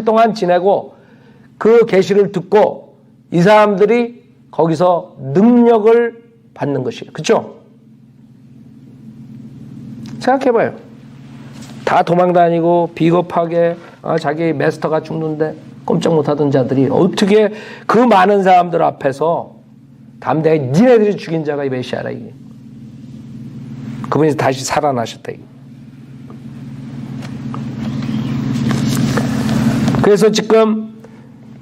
동안 지내고 그 계시를 듣고 이 사람들이 거기서 능력을 받는 것이에요. 그렇죠? 생각해봐요. 다 도망다니고 비겁하게 자기 마스터가 죽는데 꼼짝 못하던 자들이 어떻게 그 많은 사람들 앞에서 담대하게 니네들이 죽인 자가 이 메시아라. 이게. 그분이 다시 살아나셨다. 이게. 그래서 지금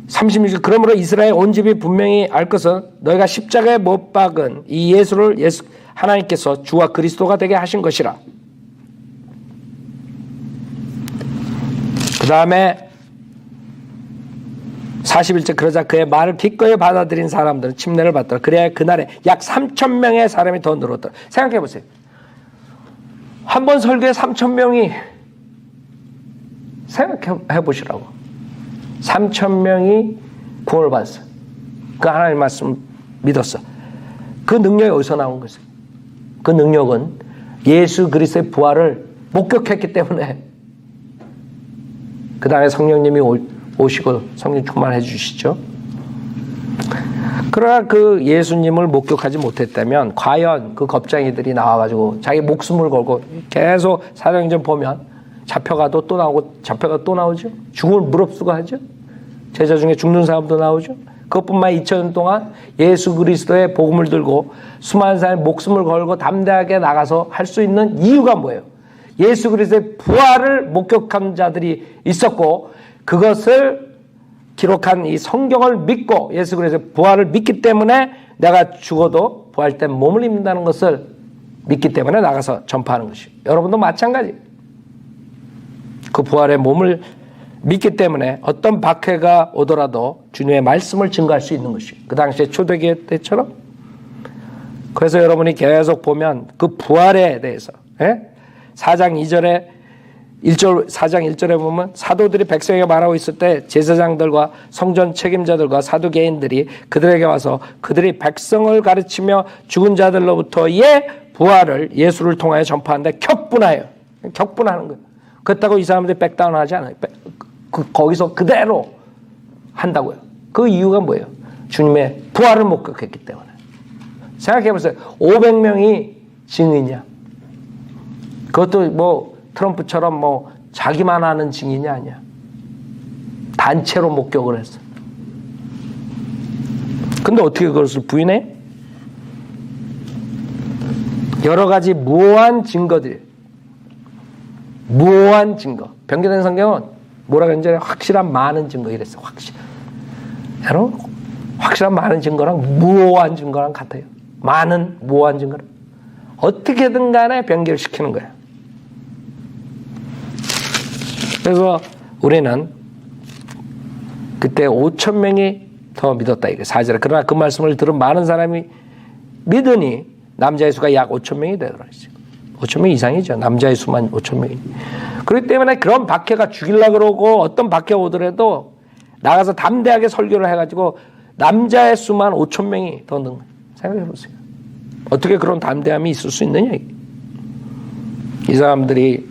36절 그러므로 이스라엘 온 집이 분명히 알 것은 너희가 십자가에 못 박은 이 예수를 하나님께서 주와 그리스도가 되게 하신 것이라. 그 다음에 41절 그러자 그의 말을 기꺼이 받아들인 사람들은 침례를 받더라. 그래야 그날에 약 3,000명의 사람이 더 늘었더라. 생각해 보세요. 한 번 설교에 3,000명이 생각해 보시라고. 3,000명이 구원을 받았어. 그 하나님의 말씀 믿었어. 그 능력이 어디서 나온 것이에요? 그 능력은 예수 그리스도의 부활을 목격했기 때문에 그 다음에 성령님이 오시고 성령 충만해 주시죠. 그러나 그 예수님을 목격하지 못했다면 과연 그 겁쟁이들이 나와가지고 자기 목숨을 걸고 계속 사도행전 보면 잡혀가도 또 나오고 잡혀가 또 나오죠. 죽음을 무릅쓰고 하죠. 제자 중에 죽는 사람도 나오죠. 그것뿐만 2000년 동안 예수 그리스도의 복음을 들고 수많은 사람의 목숨을 걸고 담대하게 나가서 할 수 있는 이유가 뭐예요? 예수 그리스도의 부활을 목격한 자들이 있었고 그것을 기록한 이 성경을 믿고 예수 그리스도의 부활을 믿기 때문에 내가 죽어도 부활된 몸을 입는다는 것을 믿기 때문에 나가서 전파하는 것이에요. 여러분도 마찬가지. 그 부활의 몸을 믿기 때문에 어떤 박해가 오더라도 주님의 말씀을 증거할 수 있는 것이에요. 그 당시에 초대교회 때처럼. 그래서 여러분이 계속 보면 그 부활에 대해서 4장 1절에 보면 사도들이 백성에게 말하고 있을 때 제사장들과 성전 책임자들과 사두개인들이 그들에게 와서 그들이 백성을 가르치며 죽은 자들로부터의 부활을 예수를 통하여 전파하는데 격분하는 거예요. 그렇다고 이 사람들이 백다운하지 않아요. 거기서 그대로 한다고요. 그 이유가 뭐예요? 주님의 부활을 목격했기 때문에. 생각해보세요. 500명이 증인이야. 그것도 뭐 트럼프처럼 뭐 자기만 아는 증인이 아니야. 단체로 목격을 했어. 근데 어떻게 그것을 부인해? 여러 가지 무한 증거들. 무한 증거. 변경된 성경은 뭐라고 했는지 확실한 많은 증거 이랬어. 여러분, 확실한 많은 증거랑 무한 증거랑 같아요. 많은 무한 증거랑 어떻게든 간에 변결시키는 거예요. 그래서 우리는 그때 5,000명이 더 믿었다 이게 4절에. 그러나 그 말씀을 들은 많은 사람이 믿으니 남자의 수가 약 5,000명이 되더라. 5,000명 이상이죠. 남자의 수만 5,000명이. 그렇기 때문에 그런 박해가 죽이려고 그러고 어떤 박해가 오더라도 나가서 담대하게 설교를 해가지고 남자의 수만 5,000명이 더 는 거예요. 생각해 보세요. 어떻게 그런 담대함이 있을 수 있느냐. 이 사람들이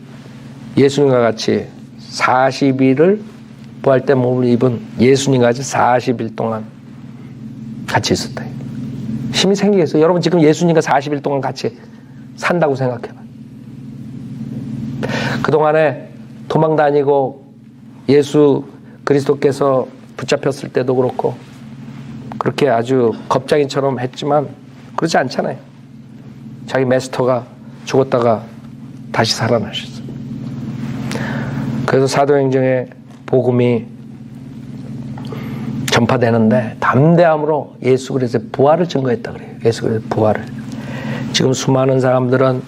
예수님과 같이 40일을 부활된 몸을 입은 예수님과 같이 40일 동안 같이 있었다. 힘이 생기겠어요. 여러분 지금 예수님과 40일 동안 같이 산다고 생각해봐. 그동안에 도망 다니고 예수 그리스도께서 붙잡혔을 때도 그렇고 그렇게 아주 겁쟁이처럼 했지만 그렇지 않잖아요. 자기 마스터가 죽었다가 다시 살아나셨어요. 그래서 사도행전의 복음이 전파되는데 담대함으로 예수 그리스도의 부활을 증거했다 그래요. 예수 그리스도의 부활을. 지금 수많은 사람들은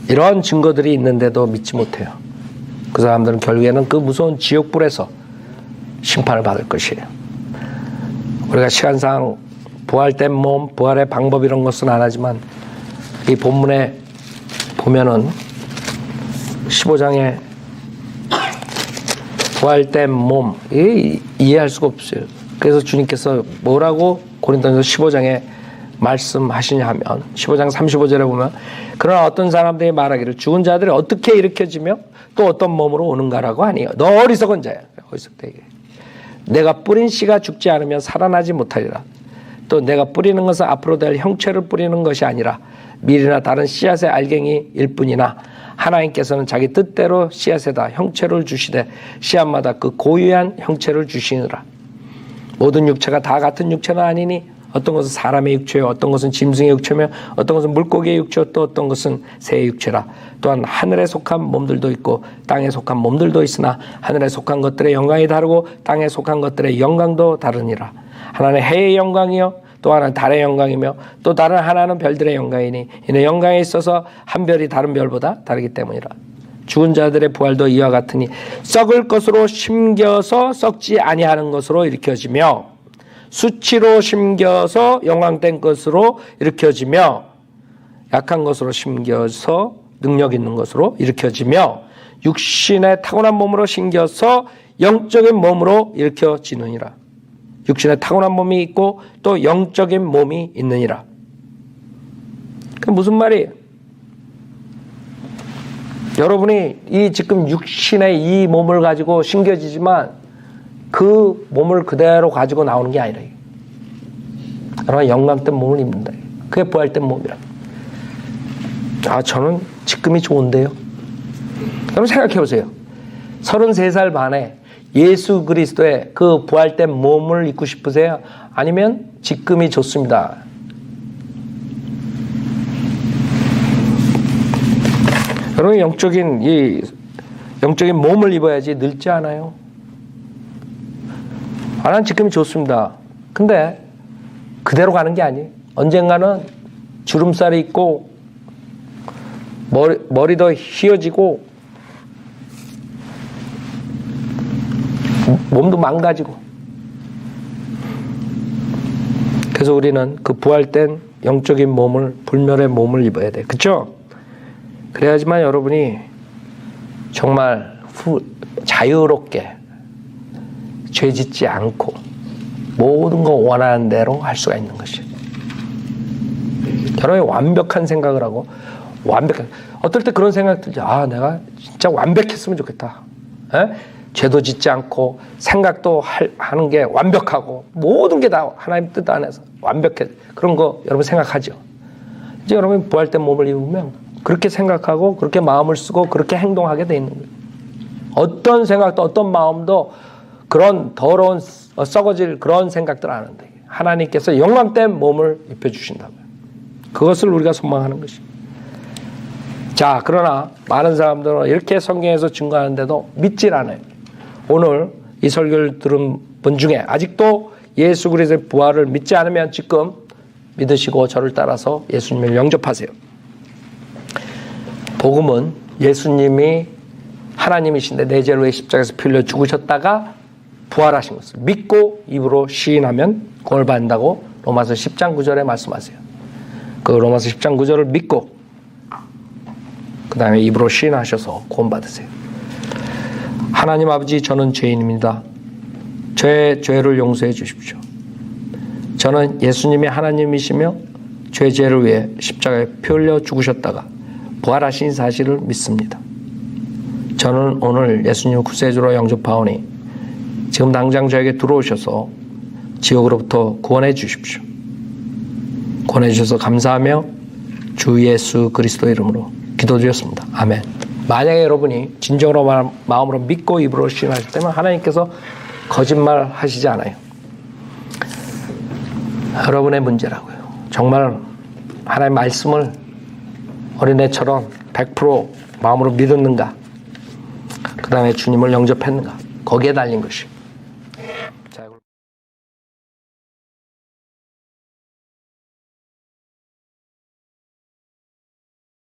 이런 증거들이 있는데도 믿지 못해요. 그 사람들은 결국에는 그 무서운 지옥불에서 심판을 받을 것이에요. 우리가 시간상 부활된 몸, 부활의 방법 이런 것은 안 하지만 이 본문에 보면은 15장에 부활된 몸 이해할 수가 없어요. 그래서 주님께서 뭐라고 고린도전서 15장에 말씀하시냐 하면 15장 35절에 보면 그러나 어떤 사람들이 말하기를 죽은 자들이 어떻게 일으켜지며 또 어떤 몸으로 오는가라고 하니요. 너 어리석은 자야. 어리석대. 내가 뿌린 씨가 죽지 않으면 살아나지 못하리라. 또 내가 뿌리는 것은 앞으로 될 형체를 뿌리는 것이 아니라 밀이나 다른 씨앗의 알갱이일 뿐이나 하나님께서는 자기 뜻대로 씨앗에다 형체를 주시되 씨앗마다 그 고유한 형체를 주시느라. 모든 육체가 다 같은 육체는 아니니 어떤 것은 사람의 육체요, 어떤 것은 짐승의 육체며 어떤 것은 물고기의 육체요, 또 어떤 것은 새의 육체라. 또한 하늘에 속한 몸들도 있고 땅에 속한 몸들도 있으나 하늘에 속한 것들의 영광이 다르고 땅에 속한 것들의 영광도 다르니라. 하나는 해의 영광이요, 또 하나는 달의 영광이며 또 다른 하나는 별들의 영광이니 이는 영광에 있어서 한 별이 다른 별보다 다르기 때문이라. 죽은 자들의 부활도 이와 같으니 썩을 것으로 심겨서 썩지 아니하는 것으로 일으켜지며 수치로 심겨서 영광된 것으로 일으켜지며 약한 것으로 심겨서 능력 있는 것으로 일으켜지며 육신의 타고난 몸으로 심겨서 영적인 몸으로 일으켜지느니라. 육신의 타고난 몸이 있고 또 영적인 몸이 있느니라. 그 무슨 말이에요? 여러분이 이 지금 육신의 이 몸을 가지고 심겨지지만 그 몸을 그대로 가지고 나오는 게 아니라 그러나 영광된 몸을 입는다. 그게 부활된 몸이라. 저는 지금이 좋은데요. 여러분 생각해 보세요. 33살 반에 예수 그리스도의 그 부활된 몸을 입고 싶으세요? 아니면 지금이 좋습니다. 여러분 영적인 몸을 입어야지 늙지 않아요. 난 지금이 좋습니다. 근데 그대로 가는 게 아니에요. 언젠가는 주름살이 있고 머리도 휘어지고 몸도 망가지고. 그래서 우리는 그 부활된 영적인 몸을, 불멸의 몸을 입어야 돼. 그렇죠? 그래야지만 여러분이 정말 자유롭게 죄 짓지 않고 모든 거 원하는 대로 할 수가 있는 것이에요. 여러분이 완벽한 생각을 하고 어떨 때 그런 생각 들죠. 내가 진짜 완벽했으면 좋겠다. 죄도 짓지 않고 생각도 하는 게 완벽하고 모든 게 다 하나님 뜻 안에서 완벽해. 그런 거 여러분 생각하죠. 이제 여러분이 부활된 몸을 입으면 그렇게 생각하고 그렇게 마음을 쓰고 그렇게 행동하게 돼 있는 거예요. 어떤 생각도 어떤 마음도 그런 더러운 썩어질 그런 생각들 안 한다. 하나님께서 영광된 몸을 입혀주신다고요. 그것을 우리가 소망하는 것입니다. 자, 그러나 많은 사람들은 이렇게 성경에서 증거하는데도 믿질 않아요. 오늘 이 설교를 들은 분 중에 아직도 예수 그리스도의 부활을 믿지 않으면 지금 믿으시고 저를 따라서 예수님을 영접하세요. 복음은 예수님이 하나님이신데 내 죄를 위해 십자가에서 피 흘려 죽으셨다가 부활하신 것을 믿고 입으로 시인하면 구원을 받는다고 로마서 10장 9절에 말씀하세요. 그 로마서 10장 9절을 믿고 그 다음에 입으로 시인하셔서 구원받으세요. 하나님 아버지, 저는 죄인입니다. 저의 죄를 용서해 주십시오. 저는 예수님이 하나님이시며 죄 죄를 위해 십자가에 피 흘려 죽으셨다가 부활하신 사실을 믿습니다. 저는 오늘 예수님 구세주로 영접하오니 지금 당장 저에게 들어오셔서 지옥으로부터 구원해 주십시오. 구원해 주셔서 감사하며 주 예수 그리스도 이름으로 기도드렸습니다. 아멘. 만약에 여러분이 진정으로 마음으로 믿고 입으로 시인하실 때면 하나님께서 거짓말 하시지 않아요. 여러분의 문제라고요. 정말 하나님의 말씀을 어린애처럼 100% 마음으로 믿었는가? 그 다음에 주님을 영접했는가? 거기에 달린 것이에요.